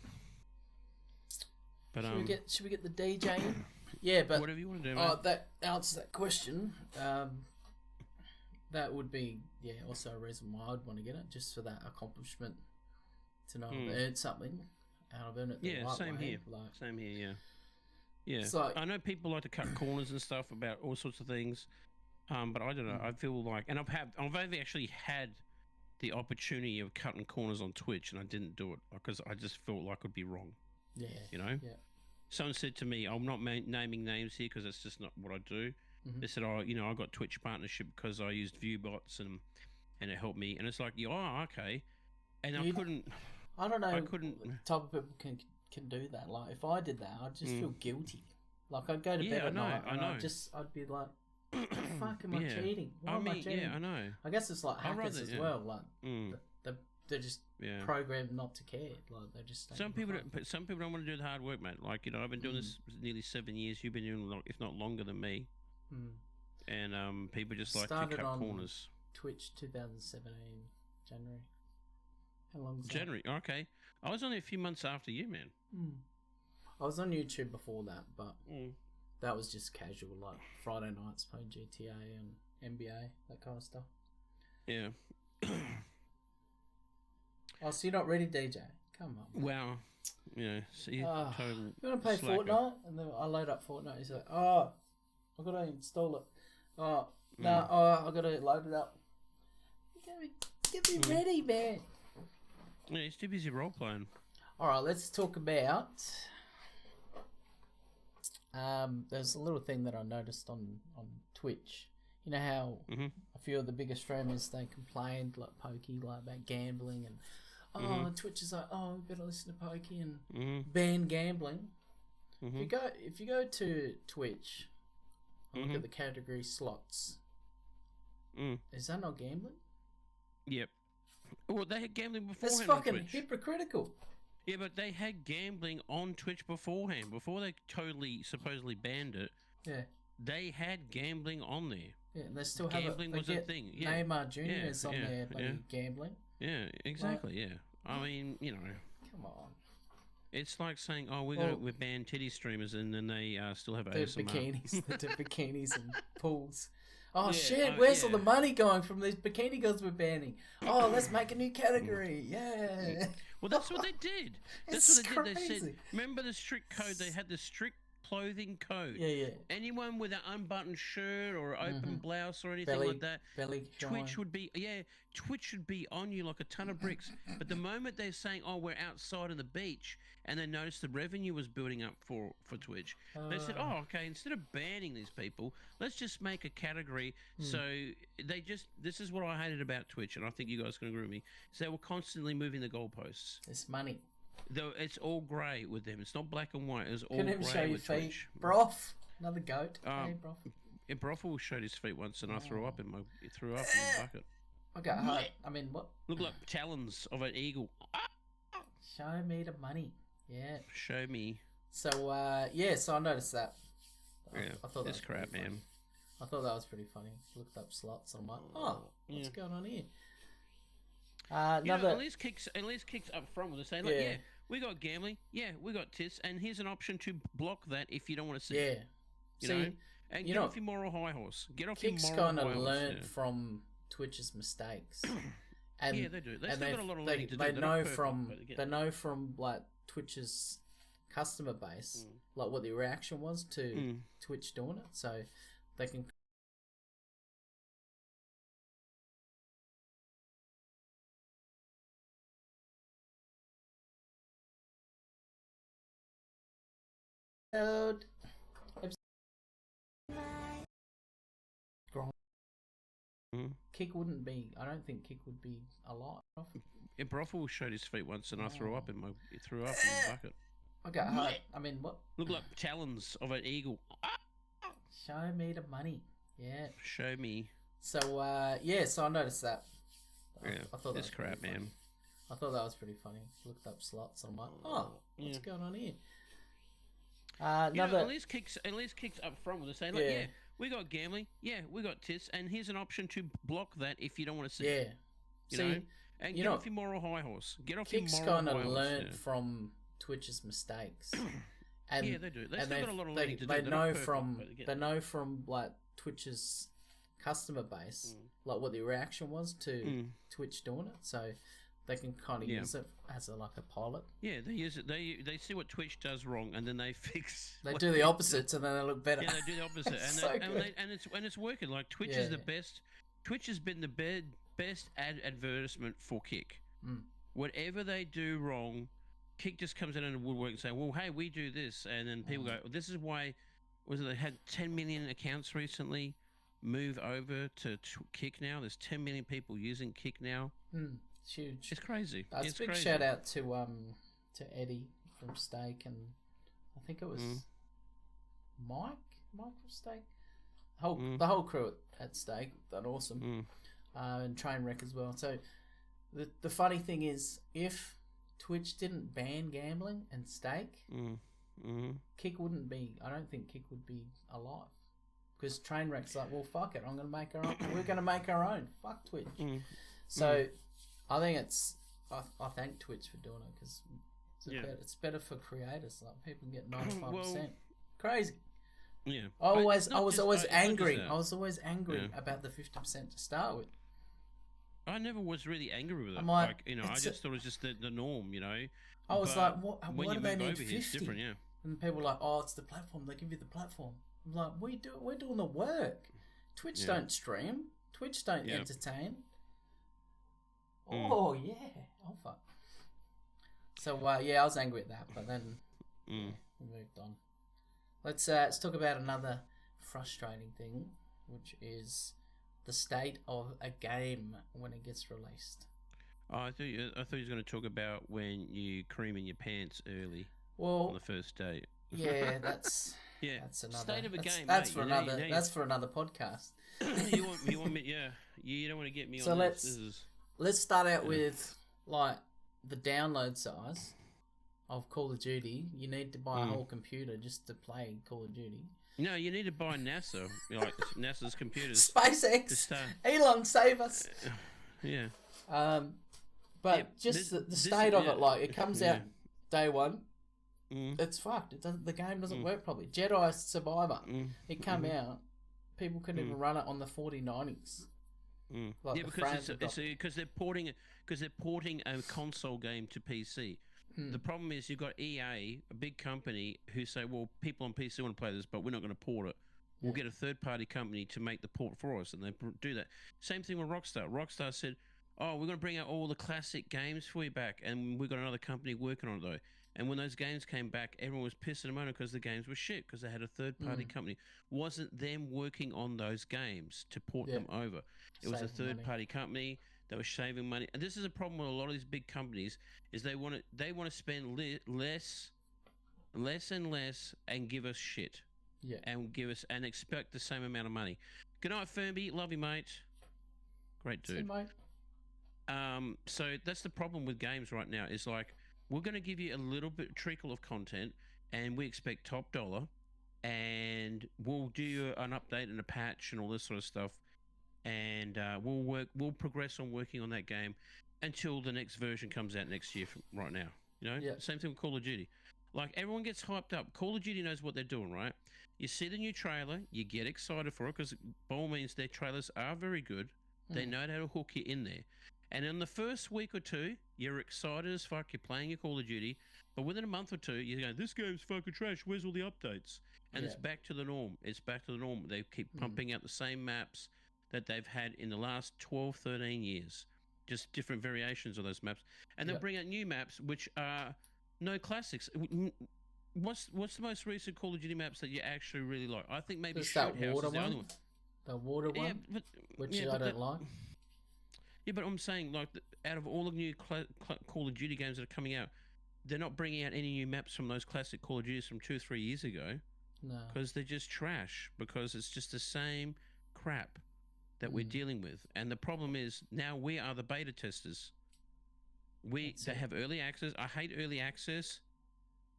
But should we get the DJ in? Yeah, but whatever you want to do, man. That answers that question. That would be also a reason why I'd want to get it, just for that accomplishment, to know I've earned something out of it. Same here. Same here. Yeah. So, I know people like to cut corners and stuff about all sorts of things, but I don't know. I feel like, and I've actually had the opportunity of cutting corners on Twitch, and I didn't do it because I just felt like it'd be wrong. Yeah. You know. Yeah. Someone said to me, I'm not naming names here because that's just not what I do. They said, I got Twitch partnership because I used ViewBots and it helped me. And it's like, okay. And I don't know. I couldn't. Type of people can do that. Like if I did that, I'd just feel guilty. Like I'd go to bed at night and I'd be like, fuck, am I cheating? Why am I cheating? Yeah, I know. I guess it's like hackers as well. Like they're just programmed not to care. Like they just some people don't want to do the hard work, mate. Like I've been doing this nearly 7 years. You've been doing if not longer than me. And people just like to cut corners. Twitch 2017 January. How long? January. That? Okay, I was only a few months after you, man. I was on YouTube before that, but that was just casual, like Friday nights playing GTA and NBA, that kind of stuff. Yeah. Oh, so you're not ready, DJ? Come on. Wow. Yeah. See, total. You want to play Fortnite? And then I load up Fortnite. He's like, I've got to install it. I got to load it up. Get me ready, man. Yeah, he's too busy role playing. All right, let's talk about. There's a little thing that I noticed on Twitch. You know how a few of the bigger streamers, they complained, like Pokey, like about gambling and Twitch is like, we better listen to Pokey and ban gambling. If you go to Twitch, look at the category slots. Is that not gambling? Yep. Well, they had gambling beforehand. That's fucking hypocritical. Yeah, but they had gambling on Twitch beforehand. Before they supposedly banned it. Yeah. They had gambling on there. Yeah, and they still gambling have a thing. Yeah. Neymar Jr. is on there, but gambling. Yeah, exactly. Like, I mean, come on. It's like saying, we ban titty streamers, and then they still have ASMR. Bikinis and pools. Oh shit! Where's all the money going from these bikini girls we're banning? Oh, let's make a new category. Yeah. Well, that's what they did. That's what they did. They said, remember the strict code? They had the strict clothing code. Yeah. Anyone with an unbuttoned shirt or open blouse or anything Belly, like that, belly Twitch shine. would be Twitch should be on you like a ton of bricks. But the moment they're saying, "Oh, we're outside on the beach," and they noticed the revenue was building up for Twitch, they said, "Oh, okay. Instead of banning these people, let's just make a category." So this is what I hated about Twitch, and I think you guys can agree with me. Is they were constantly moving the goalposts. It's money. Though it's all grey with them. It's not black and white. It's all Couldn't even show grey your with feet. Twitch. Broth. Another goat. Hey, Broth. Yeah, Brothel showed his feet once, and I threw up in the bucket. Okay, I mean, what? Look like talons of an eagle. Show me the money. Yeah. Show me. So, so I noticed that. I thought that's crap, man. I thought that was pretty funny. Looked up slots. I'm like, what's going on here? Another. At least kicks up front with us saying, like, we got gambling, we got tits, and here's an option to block that if you don't want to see it. You know? And get off your moral high horse. Get off your moral high horse. Kick's kind of learned from Twitch's mistakes. And, they do. They've still got a lot of learning to do. They know from like Twitch's customer base, like what the reaction was to Twitch doing it, so they can. Kick wouldn't be. I don't think Kick would be alive. Yeah, Brothel showed his feet once, and I threw up in the bucket. Okay, I mean, what? Look like talons of an eagle. Show me the money. Yeah. Show me. So so I noticed that. I thought that's crap, man. I thought that was pretty funny. Looked up slots. I'm like, what's going on here? Another. At least kicks up front with us saying, like, we got gambling, we got tits, and here's an option to block that if you don't want to see it. You know? And get off your moral high horse. Get off your moral high horse. Kick's kind of learned from Twitch's mistakes. And, they do. They've still got a lot of learning to do. They know from like Twitch's customer base, like what the reaction was to Twitch doing it, so they can kind of use it as like a pilot. Yeah, they use it. They see what Twitch does wrong, and then they fix. They do the opposite, and then they look better. Yeah, they do the opposite, and it's working. Like Twitch is the best. Twitch has been the best advertisement for Kick. Whatever they do wrong, Kick just comes in the woodwork and say, "Well, hey, we do this," and then people go, "This is why." They had 10 million accounts recently move over to Kick now. There's 10 million people using Kick now. It's huge. It's crazy. It's a big shout out to Eddie from Steak, and I think it was Mike from Steak. The whole crew at Steak, that awesome, and Trainwreck as well. So the funny thing is, if Twitch didn't ban gambling and Steak, Kick wouldn't be. I don't think Kick would be alive, because Trainwreck's like, well, fuck it, I'm gonna make our own. We're gonna make our own. Fuck Twitch. So. I think I thank Twitch for doing it, because it's better for creators. Like, people get 95%. Crazy. Yeah. I was always angry. I was always angry about the 50% to start with. I never was really angry with it. I'm like, I just thought it was just the norm, you know. I was like, what? Why do they need 50? It's different, And people are like, oh, it's the platform. They give you the platform. I'm like, we're doing the work. Twitch don't stream. Twitch don't entertain. Oh yeah, fuck. So I was angry at that, but then we moved on. Let's talk about another frustrating thing, which is the state of a game when it gets released. Oh, I thought you were going to talk about when you cream in your pants early. Well, on the first date. Yeah, that's that's another state of a game. That's for another. That's for another podcast. You want me? Yeah, you don't want to get me so on this. Let's start out with like the download size of Call of Duty. You need to buy a whole computer just to play Call of Duty. No, you need to buy NASA, like NASA's computers. SpaceX. Elon, save us. Yeah. But just the state of it, like it comes out day one. It's fucked. The game doesn't work properly. Jedi Survivor. It came out. People couldn't even run it on the 4090s. Like because they're porting a console game to PC. The problem is you've got EA, a big company, who say, well, people on PC want to play this, but we're not going to port it. We'll get a third-party company to make the port for us, and they do that. Same thing with Rockstar. Rockstar said, oh, we're going to bring out all the classic games for you back, and we've got another company working on it, though. And when those games came back, everyone was pissing them on because the games were shit, because they had a third-party company. Wasn't them working on those games to port them over. It was a third-party company that was saving money. And this is a problem with a lot of these big companies, is they want to spend less and less and give us shit. Yeah. And and expect the same amount of money. Good night, Ferby. Love you, mate. Great dude. See you, mate. So that's the problem with games right now. Is like, we're going to give you a little bit trickle of content, and we expect top dollar, and we'll do you an update and a patch and all this sort of stuff, and we'll progress on working on that game until the next version comes out next year. From right now, you know. Yeah. Same thing with Call of Duty. Like, everyone gets hyped up. Call of Duty knows what they're doing, right? You see the new trailer, you get excited for it, because by all means, their trailers are very good. They know how to hook you in there. And in the first week or two, you're excited as fuck. You're playing your Call of Duty. But within a month or two, you go, this game's fucking trash. Where's all the updates? And it's back to the norm. It's back to the norm. They keep pumping out the same maps that they've had in the last 12, 13 years. Just different variations of those maps. And they'll bring out new maps, which are no classics. What's the most recent Call of Duty maps that you actually really like? I think maybe Just that Shroud House water is the one. only one. The water one, which I don't like. Yeah, but I'm saying, like, out of all the new Call of Duty games that are coming out, they're not bringing out any new maps from those classic Call of Duties from 2 or 3 years ago. No. Because they're just trash. Because it's just the same crap that we're dealing with. And the problem is, now we are the beta testers. They have early access. I hate early access.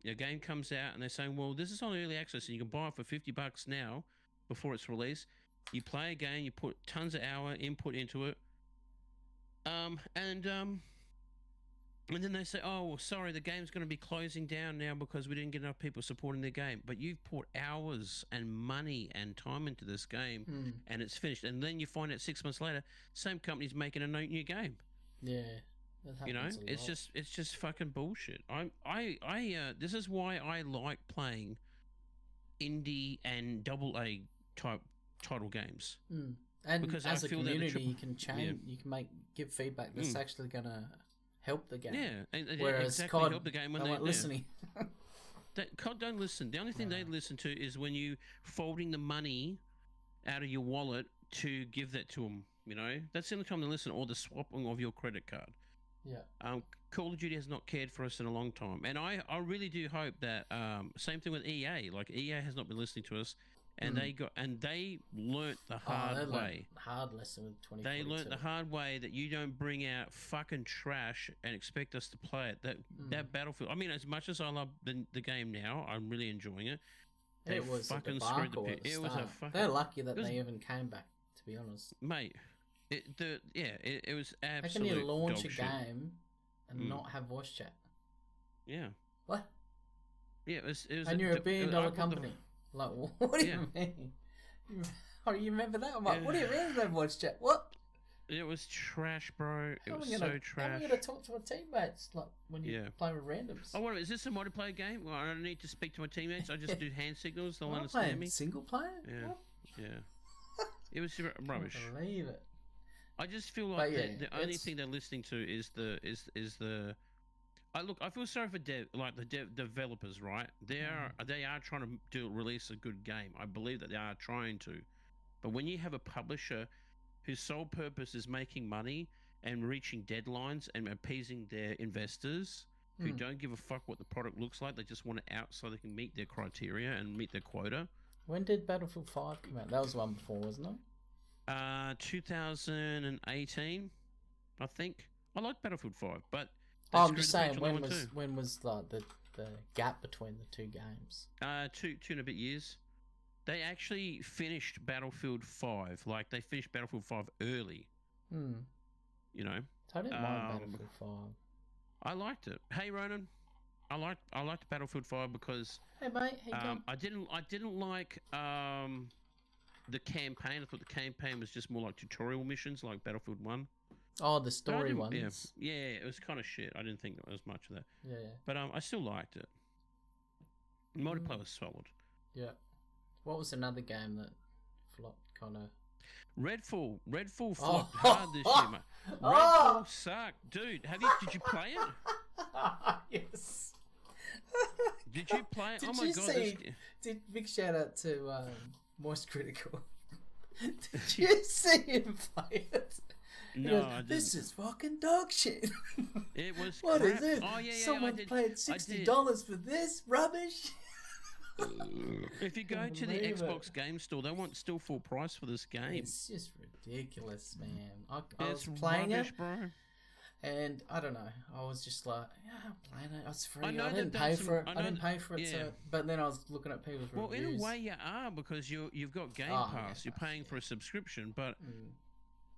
Your game comes out and they're saying, well, this is on early access and you can buy it for $50 now before it's released. You play a game, you put tons of hour input into it. And then they say, oh, well, sorry, the game's going to be closing down now because we didn't get enough people supporting the game. But you've put hours and money and time into this game and it's finished. And then you find out 6 months later, same company's making a new game. Yeah. You know, it's just fucking bullshit. This is why I like playing indie and AA type title games. And because as a community, you can change, you can give feedback that's actually going to help the game. Yeah, and whereas exactly COD, help the game when they weren't listening. COD don't listen. The only thing they listen to is when you folding the money out of your wallet to give that to them. You know, that's the only time they listen, or the swapping of your credit card. Yeah. Call of Duty has not cared for us in a long time, and I really do hope that same thing with EA. Like, EA has not been listening to us, and they learnt the hard way. Hard lesson with 2042. They learnt the hard way that you don't bring out fucking trash and expect us to play it. That Battlefield. I mean, as much as I love the game now, I'm really enjoying it. It was fucking screwed the pit. It was a fucking. They're lucky that they even came back. To be honest, mate. It was absolutely. How can you launch a game and not have voice chat? Yeah. What? Yeah, it was. And you're a $1 billion company. Like, what do you mean? Oh, you remember that? I'm like, what do you mean no voice chat? What? It was trash, bro. It was so trash. How are you going to talk to my teammates like when you play with randoms? Oh, what? Is this a multiplayer game? Well, I don't need to speak to my teammates. I just do hand signals. They'll understand me. Single player? Yeah. What? Yeah. It was rubbish. I can't believe it. I just feel like the only thing they're listening to is the. I feel sorry for the developers, right? They are trying to release a good game. I believe that they are trying to, but when you have a publisher whose sole purpose is making money and reaching deadlines and appeasing their investors, who don't give a fuck what the product looks like, they just want it out so they can meet their criteria and meet their quota. When did Battlefield 5 come out? That was the one before, wasn't it? 2018, I think. I like Battlefield 5, but I'm just saying, when was the gap between the two games? 2 and a bit years. They actually finished Battlefield 5. Like, they finished Battlefield 5 early. You know. I didn't mind Battlefield 5. I liked it. Hey, Ronan. I liked Battlefield 5 because hey mate, I didn't like the campaign. I thought the campaign was just more like tutorial missions, like Battlefield 1. Oh, the story ones. Yeah, it was kind of shit. I didn't think there was much of that. Yeah. But I still liked it. Multiplayer was solid. Yeah. What was another game that flopped kind of? Redfall flopped hard this year, mate. Redfall sucked, dude. Did you play it? Yes. Did you play it? Did oh my you god! Did big shout out to Moist Critical. Did you see him play it? No, I didn't. This is fucking dog shit. It was. What crap. is it? Oh yeah, Someone paid $60 for this rubbish. If you go to the Xbox Game Store, they want still full price for this game. It's just ridiculous, man. I was playing rubbish, it, bro. And I don't know. I was just like, yeah, I'm playing it. It's free. I I didn't pay for it. I didn't pay for it. Yeah. So, but then I was looking at people's reviews. Well, in a way, you are because you've got Game Pass. You're paying for a subscription, but.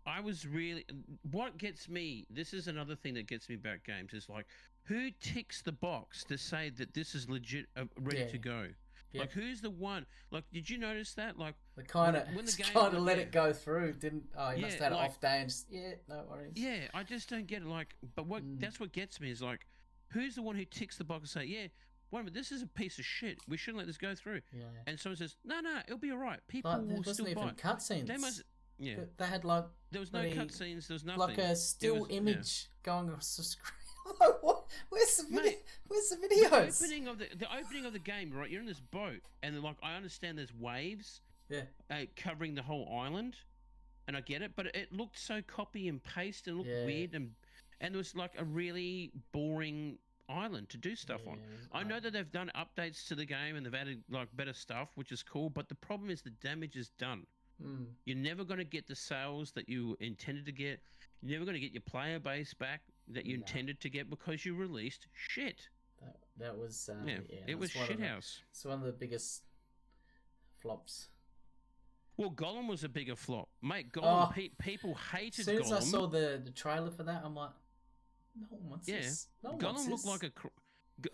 I was really. What gets me? This is another thing that gets me about games. Is like, who ticks the box to say that this is legit, ready to go? Yeah. Like, who's the one? Like, did you notice that? Like, the kind of let it go through. Didn't? Oh, he must have had an off day and just no worries. Yeah, I just don't get it. Like, but what? That's what gets me is like, who's the one who ticks the box and say, yeah, wait a minute, this is a piece of shit. We shouldn't let this go through. Yeah. And someone says, no, it'll be all right. People will still buy. There wasn't even cutscenes. They must. Yeah. They had like. There was no cutscenes. There was nothing. Like a still image going across the screen. What? Where's the video? Where's the videos? The opening of the game, right? You're in this boat, and like I understand there's waves. Yeah. Covering the whole island, and I get it, but it looked so copy and paste and looked weird, and it was like a really boring island to do stuff on. I know that they've done updates to the game and they've added like better stuff, which is cool, but the problem is the damage is done. You're never going to get the sales that you intended to get. You're never going to get your player base back that you intended to get because you released shit. That was it was shithouse. It's one of the biggest flops. Well, Gollum was a bigger flop, mate. Gollum, people hated Gollum. As soon as I saw the trailer for that, I'm like, no one wants this. No one Gollum wants looked like a.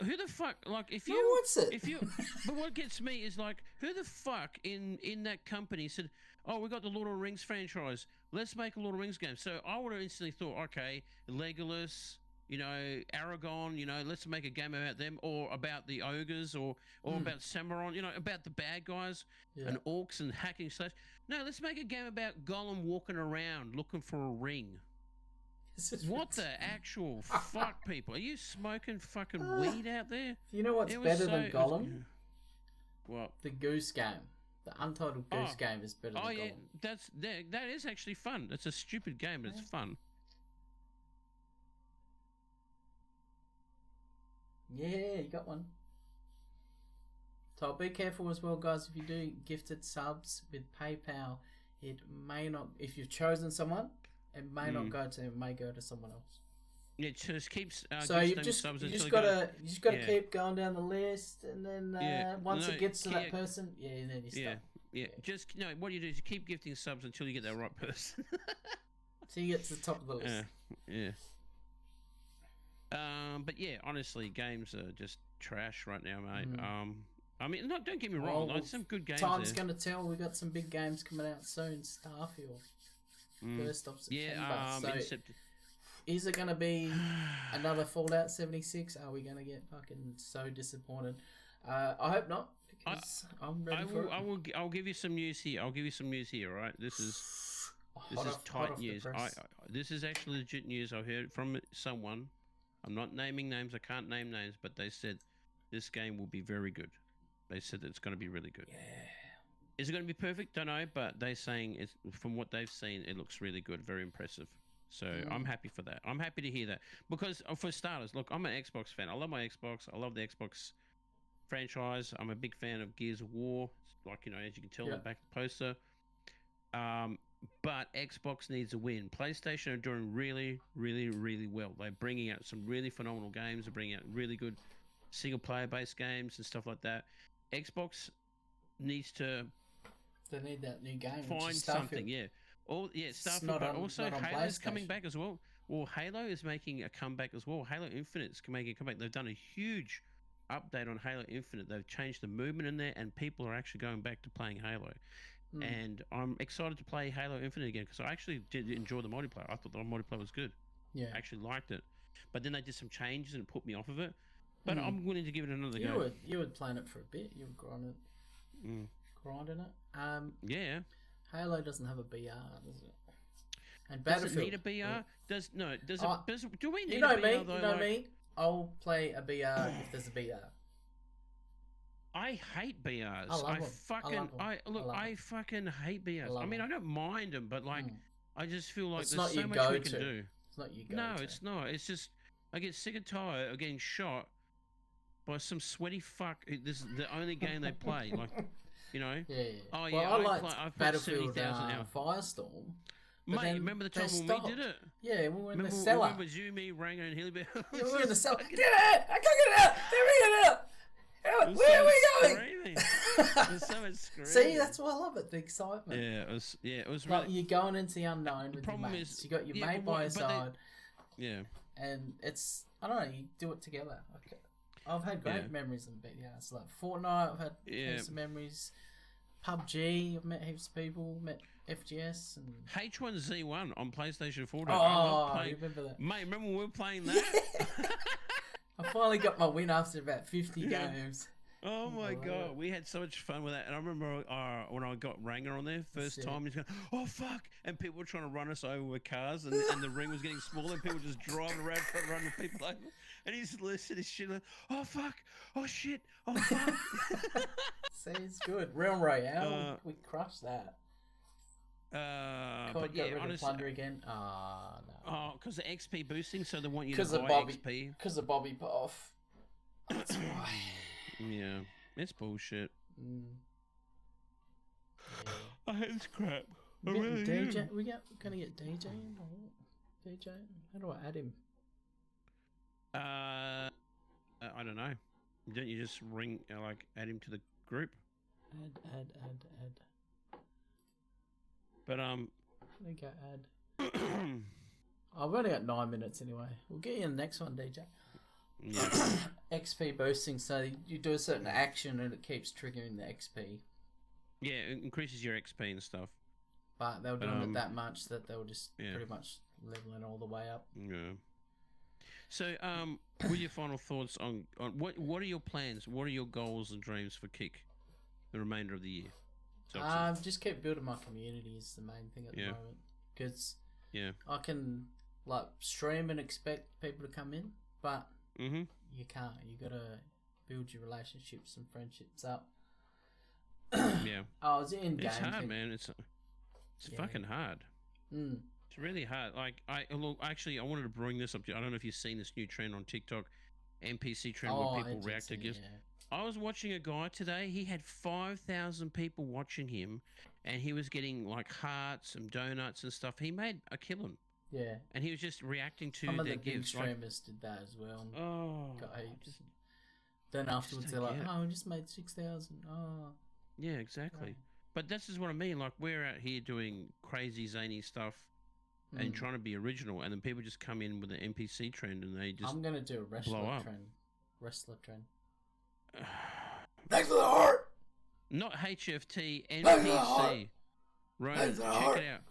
Who the fuck? Like, if no one wants it. If you, but what gets me is like, who the fuck in that company said, "Oh, we got the Lord of the Rings franchise. Let's make a Lord of the Rings game." So I would have instantly thought, okay, Legolas, Aragorn, let's make a game about them, or about the ogres, or about Sauron, about the bad guys and orcs and hacking slash. No, let's make a game about Gollum walking around looking for a ring. What the actual fuck, people? Are you smoking fucking weed out there? You know what's better than Gollum? What? The Goose Game. The Untitled Goose Game is better than Gollum. That is actually fun. It's a stupid game, but it's fun. Yeah, you got one. So be careful as well, guys. If you do gifted subs with PayPal, it may not. If you've chosen someone, it may not go to. It may go to someone else. It just keeps. So you just gotta keep going down the list, and then once it gets to that person, and then you stop. Yeah. Just what you do is you keep gifting subs until you get that right person. So you get to the top of the list. Yeah. But yeah, honestly, games are just trash right now, mate. I mean, don't get me wrong. There's some good games. Time's going to tell. We've got some big games coming out soon. Starfield, 1st of September. Is it going to be another Fallout 76? Are we going to get fucking so disappointed? I hope not, because I'm ready for it. I'll give you some news here. All right, this is tight news. This is actually legit news. I heard from someone. I'm not naming names. I can't name names, but they said this game will be very good. They said that it's going to be really good. Yeah. Is it going to be perfect? Don't know, but they're saying from what they've seen, it looks really good, very impressive. So I'm happy for that. I'm happy to hear that because for starters, look, I'm an Xbox fan. I love my Xbox. I love the Xbox franchise. I'm a big fan of Gears of War. Like, as you can tell, back the poster. But Xbox needs a win. PlayStation are doing really, really, really well. They're bringing out some really phenomenal games. They're bringing out really good single-player based games and stuff like that. Xbox needs to. They need that new game. Find something, Starfield, but also Halo's coming back as well. Well, Halo is making a comeback as well. Halo Infinite's making a comeback. They've done a huge update on Halo Infinite. They've changed the movement in there, and people are actually going back to playing Halo. and I'm excited to play Halo Infinite again because I actually did enjoy the multiplayer. I thought the multiplayer was good. Yeah, I actually liked it, but then they did some changes and it put me off of it. But I'm willing to give it another you go. You would plan it for a bit. You would grinding it. Yeah. Halo doesn't have a BR, does it? And Does Battlefield it need a BR? Do we need you know a BR me? though? You know me? I'll play a BR if there's a BR. I hate BRs. I fucking hate BRs. I mean, I don't mind them, but like, I just feel like it's there's so much we can do. It's not your go-to. No, it's not. It's just I get sick and tired of getting shot by some sweaty fuck. This is the only game they play. Like, you know. Yeah. Oh well, yeah. I liked Battlefield 70,000 hours. Firestorm. Mate, remember the time when we did it? Yeah, we were in the cellar. Remember you, me, Rango, and Hilly Bear? Yeah, we were in the cellar. Get it out! I can't get it out! Get it out! Where are we going? There's so much screaming. See, that's why I love it, the excitement. Yeah, it was like really... you're going into the unknown with your mates. Is, you got your mate by your side. Yeah. And it's, I don't know, you do it together. Okay. I've had great memories in BDS. Like Fortnite, I've had heaps of memories. PUBG, I've met heaps of people, met FGS and H1Z1 on PlayStation 4. I remember that. Mate, remember when we were playing that? I finally got my win after about 50 games. Oh my god, we had so much fun with that. And I remember when I got Ranger on there first time, he's going, "Oh fuck!" and people were trying to run us over with cars, and the ring was getting smaller, and people were just driving around trying to run the people over. And he's listening to his shit like, "Oh fuck! Oh shit! Oh fuck!" See, it's good. Realm Royale, we crushed that. But yeah, honestly, Plunder again. No. Oh, because the XP boosting, so they want you to buy XP. Because of Bobby Puff. That's why. Yeah, it's bullshit. Yeah. I hate this crap. We gonna get DJ in? DJ? How do I add him? I don't know. Don't you just add him to the group? Add. But I think I add. I've only got 9 minutes anyway. We'll get you in the next one, DJ. Yeah. XP boosting, so you do a certain action and it keeps triggering the XP. Yeah, it increases your XP and stuff. But they were doing it that much that they were just pretty much leveling all the way up. Yeah. So, what are your final thoughts on what are your plans? What are your goals and dreams for Kick the remainder of the year? Just keep building my community is the main thing at the moment. Because I can stream and expect people to come in, but you can't. You got to build your relationships and friendships up. Yeah. I was in game. It's hard, man. It's fucking hard. It's really hard. Like I wanted to bring this up to you. I don't know if you've seen this new trend on TikTok, NPC trend where people react to gifts. I was watching a guy today. He had 5,000 people watching him, and he was getting like hearts and donuts and stuff. He made a killing. Yeah. And he was just reacting to some of their the big gifts. streamers did that as well. Oh. Got heaps. Then afterwards they're like, "Oh, we just made 6,000." Oh. Yeah, exactly. Right. But this is what I mean. Like we're out here doing crazy zany stuff. And trying to be original, and then people just come in with an NPC trend, and they just I'm gonna do a wrestler trend. Thanks for the heart. Not HFT, NPC. Ronan, check it out.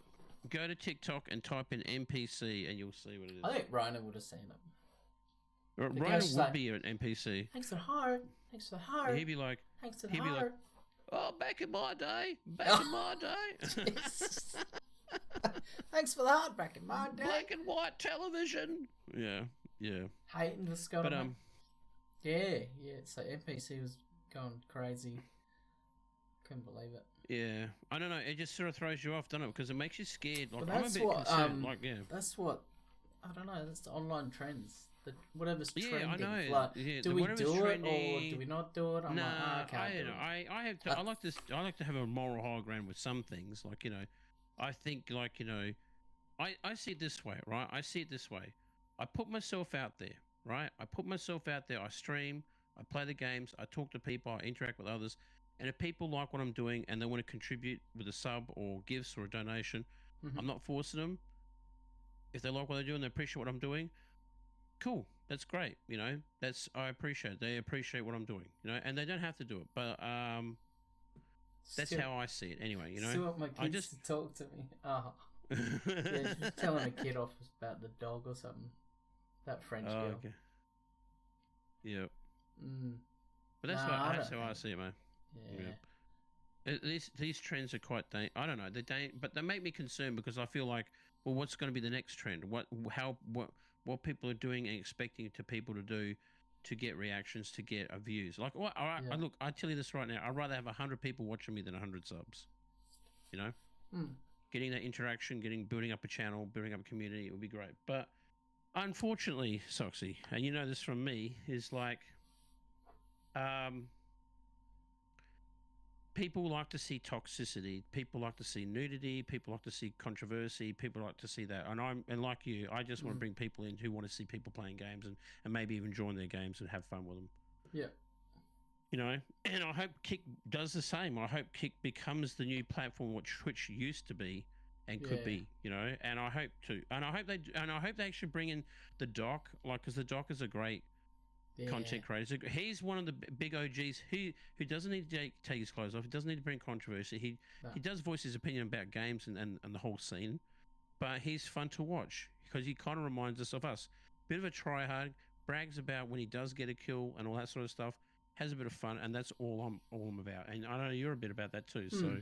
Go to TikTok and type in NPC, and you'll see what it is. I think Ronan would have seen it. Ronan would be an NPC. Thanks for the heart. Thanks for the heart. Yeah, he'd be like, thanks for the heart. Like, oh, back in my day. Back in my day. Thanks for the heart, back in my day. Black and white television. Yeah. Hating the Scott. But yeah. So NPC was going crazy. Couldn't believe it. Yeah, I don't know. It just sort of throws you off, doesn't it? Because it makes you scared. Like, I'm a bit concerned. That's what I don't know. That's the online trends. Whatever's trending. Yeah, I know. Like, do we do trending, it or do we not do it? I'm I can't do it. I have to. I like this. I like to have a moral high ground with some things. Like I think I see it this way, right? I see it this way. I put myself out there, right? I stream. I play the games. I talk to people. I interact with others. And if people like what I'm doing and they want to contribute with a sub or gifts or a donation, I'm not forcing them. If they like what they do and they appreciate what I'm doing, cool. That's great. I appreciate it. They appreciate what I'm doing, and they don't have to do it. But That's how I see it anyway, you know. Still want my kids to talk to me. Oh. Yeah, she's telling a kid off about the dog or something. That French girl. Okay. Yep. But that's how I see it, man. Yeah. These trends are quite I don't know. But they make me concerned because I feel like, well, what's going to be the next trend? What people are doing and expecting people to do to get reactions, to get views. Like, look, I tell you this right now. I'd rather have 100 people watching me than 100 subs. You know, getting that interaction, building up a channel, building up a community, it would be great. But unfortunately, Soxy, and you know this from me, is like, people like to see toxicity. People like to see nudity. People like to see controversy. People like to see that. And like you, I just want to bring people in who want to see people playing games and maybe even join their games and have fun with them. Yeah. You know, and I hope Kick does the same. I hope Kick becomes the new platform which Twitch used to be and could be. You know, and I hope they actually bring in the doc, like, because the doc is a great content creator. He's one of the big OGs who doesn't need to take his clothes off. He doesn't need to bring controversy. He does voice his opinion about games and the whole scene, but he's fun to watch because he kind of reminds us of us. Bit of a tryhard, brags about when he does get a kill and all that sort of stuff. Has a bit of fun, and that's all I'm about. And I know you're a bit about that too. So,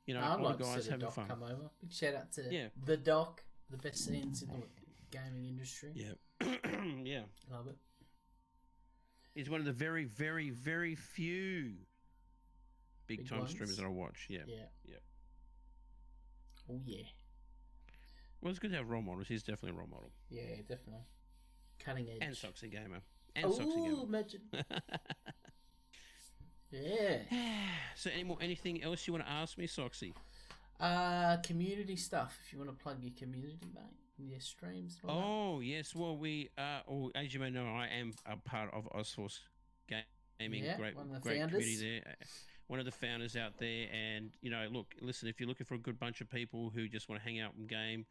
you know, all the guys having fun. Come over. Big shout out to the Doc, the best scenes in the gaming industry. Yeah, yeah, love it. He's one of the very, very, very few big time streamers that I watch. Yeah, yeah. Oh yeah. Well, it's good to have role models. He's definitely a role model. Yeah, definitely. Cutting edge. And Soxy Gamer. Oh, imagine. Yeah. So, anything else you want to ask me, Soxy? Community stuff. If you want to plug your community, mate, and your streams. And all that. Yes. Well, as you may know, I am a part of AusForce Gaming. Yeah, great community there. One of the founders out there, and you know, listen. If you're looking for a good bunch of people who just want to hang out and game,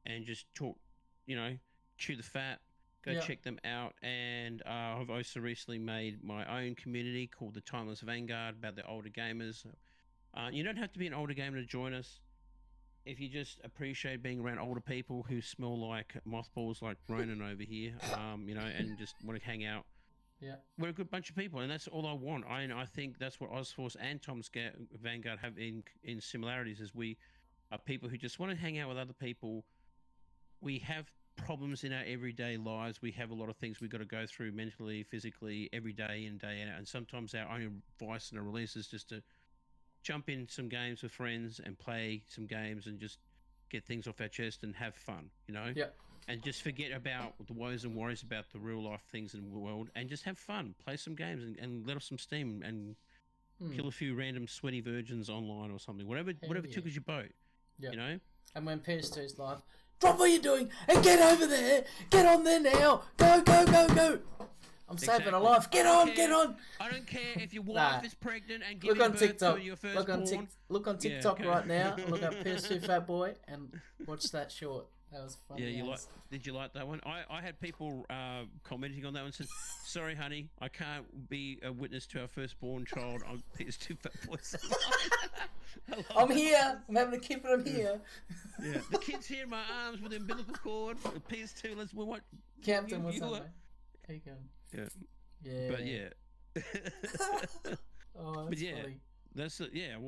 and just talk, you know, chew the fat. Go check them out. And I've also recently made my own community called the Timeless Vanguard about the older gamers. You don't have to be an older gamer to join us. If you just appreciate being around older people who smell like mothballs like Ronan over here, you know, and just want to hang out. Yeah, we're a good bunch of people, and that's all I want. I think that's what AusForce and Timeless Vanguard have in similarities, is we are people who just want to hang out with other people. We have problems in our everyday lives. We have a lot of things we've got to go through mentally, physically, every day in, day out. And sometimes our only advice and a release is just to jump in some games with friends and play some games and just get things off our chest and have fun, you know? Yeah. And just forget about the woes and worries about the real life things in the world and just have fun. Play some games and let off some steam and kill a few random sweaty virgins online or something. Whatever tickles your boat, you know? And when PS2's live, drop what you're doing and get over there. Get on there now. Go, go, go, go. I'm saving a life. Get on, get on. I don't care if your wife is pregnant and giving birth to your firstborn. Look on TikTok right now. Look up PS2 Fat Boy and watch that short. That was funny. Yeah, did you like that one? I had people commenting on that one and said, sorry, honey, I can't be a witness to our firstborn child on PS2 Fat Boys. I'm here. I'm having a kid, but I'm here. Yeah, the kid's here in my arms with the umbilical cord. PS2, let's what? Captain, what's up, mate? How you going? Yeah. But yeah. Oh, that's funny.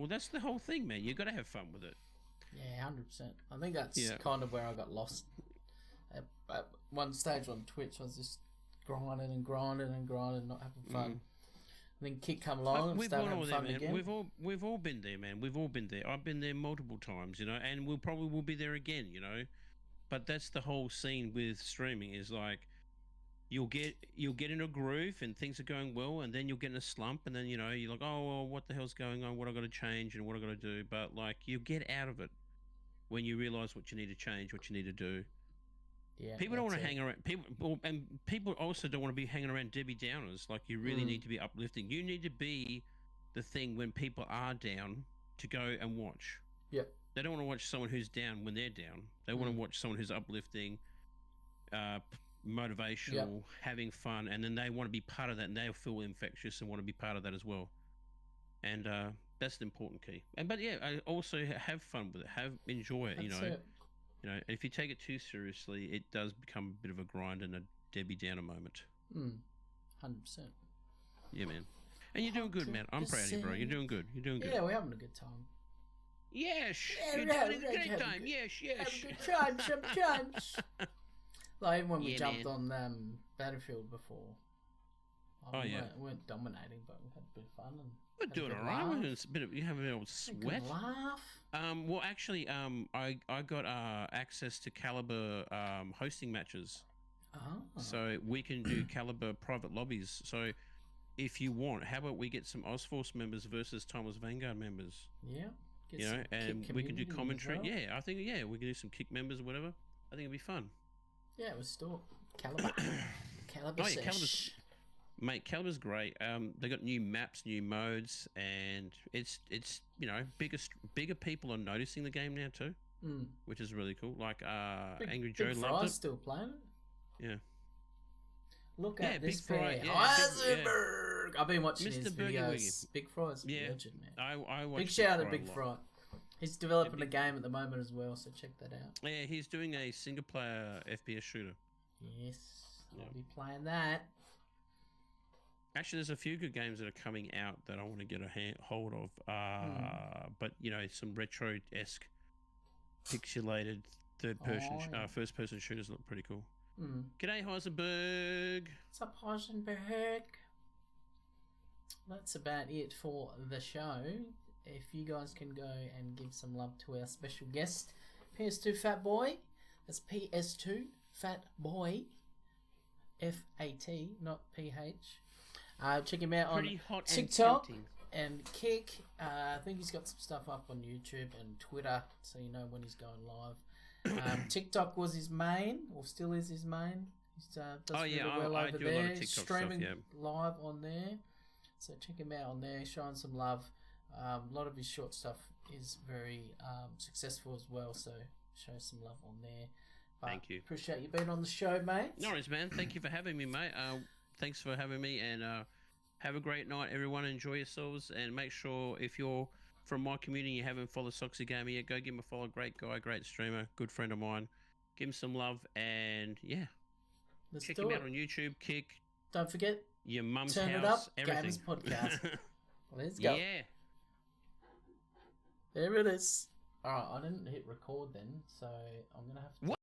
That's the whole thing, man. You got to have fun with it. Yeah, 100%. I think that's kind of where I got lost. At one stage on Twitch, I was just grinding, not having fun. And then Kick come along and started having fun again. We've all been there, man. We've all been there. I've been there multiple times, you know, and we'll probably be there again, you know. But that's the whole scene with streaming is like you'll get in a groove and things are going well, and then you'll get in a slump, and then you know you're like, oh well, what the hell's going on? What I got to change and what I got to do? But like you get out of it when you realize what you need to change, what you need to do. Yeah, people don't want to hang around. People also don't want to be hanging around Debbie Downers. Like you really need to be uplifting. You need to be the thing when people are down to go and watch. Yep. They don't want to watch someone who's down when they're down. They want to watch someone who's uplifting, motivational, having fun, and then they want to be part of that, and they'll feel infectious and want to be part of that as well. And That's the important key. But yeah, I also have fun with it. Enjoy it. That's You know. it. You know, if you take it too seriously, it does become a bit of a grind and a Debbie Downer moment. 100%. Yeah, man. And you're doing good, man. I'm proud of you, bro. You're doing good. You're doing good. Yeah, we're having a good time. Yes. Yeah, You're having a great time. Yes. Have a good time sometimes. Like even when we jumped man. on Battlefield before. We weren't dominating, but we had a bit of fun. And we're doing all right. You have a little sweat. Laugh. Well, actually, I got access to Caliber hosting matches. So we can do Caliber private lobbies. So if you want, how about we get some AusForce members versus Timeless Vanguard members? Yeah. You know, and we can do commentary. Well. Yeah, I think we can do some kick members or whatever. I think it'd be fun. Yeah, it was still Caliber. Caliber. Caliber's great. They got new maps, new modes, and it's you know, bigger people are noticing the game now too, which is really cool. Like Angry Joe loved it. Still playing it. Yeah. Look at this Big Fry. Heisenberg. I've been watching his Boogie videos. Woogie. Big Fry's a legend, man. I watch Big shout out to Big Fry. He's developing a game at the moment as well, so check that out. Yeah, he's doing a single player FPS shooter. Yes, I'll be playing that. Actually, there's a few good games that are coming out that I want to get a hold of. But you know, some retro-esque, pixelated first-person shooters look pretty cool. G'day, Heisenberg. What's up, Heisenberg? That's about it for the show. If you guys can go and give some love to our special guest, PS2 Fat Boy. That's PS2 Fat Boy. F-A-T, not P-H. Check him out on TikTok and Kick. I think he's got some stuff up on YouTube and Twitter, so you know when he's going live. TikTok was his main, or still is his main. He does really well over there. Streaming live on there. So check him out on there, showing some love. A lot of his short stuff is very successful as well, so show some love on there. Thank you. Appreciate you being on the show, mate. No worries, man. Thank you for having me, mate. Thanks for having me, and have a great night, everyone. Enjoy yourselves, and make sure if you're from my community and you haven't followed Soxy Gamer yet, go give him a follow. Great guy, great streamer, good friend of mine. Give him some love, and yeah. Check him out on YouTube, Kick. Don't forget, your mum's Turn house, It Up, everything. Gamers Podcast. Let's go. Yeah. There it is. Alright, I didn't hit record then, so I'm going to have to...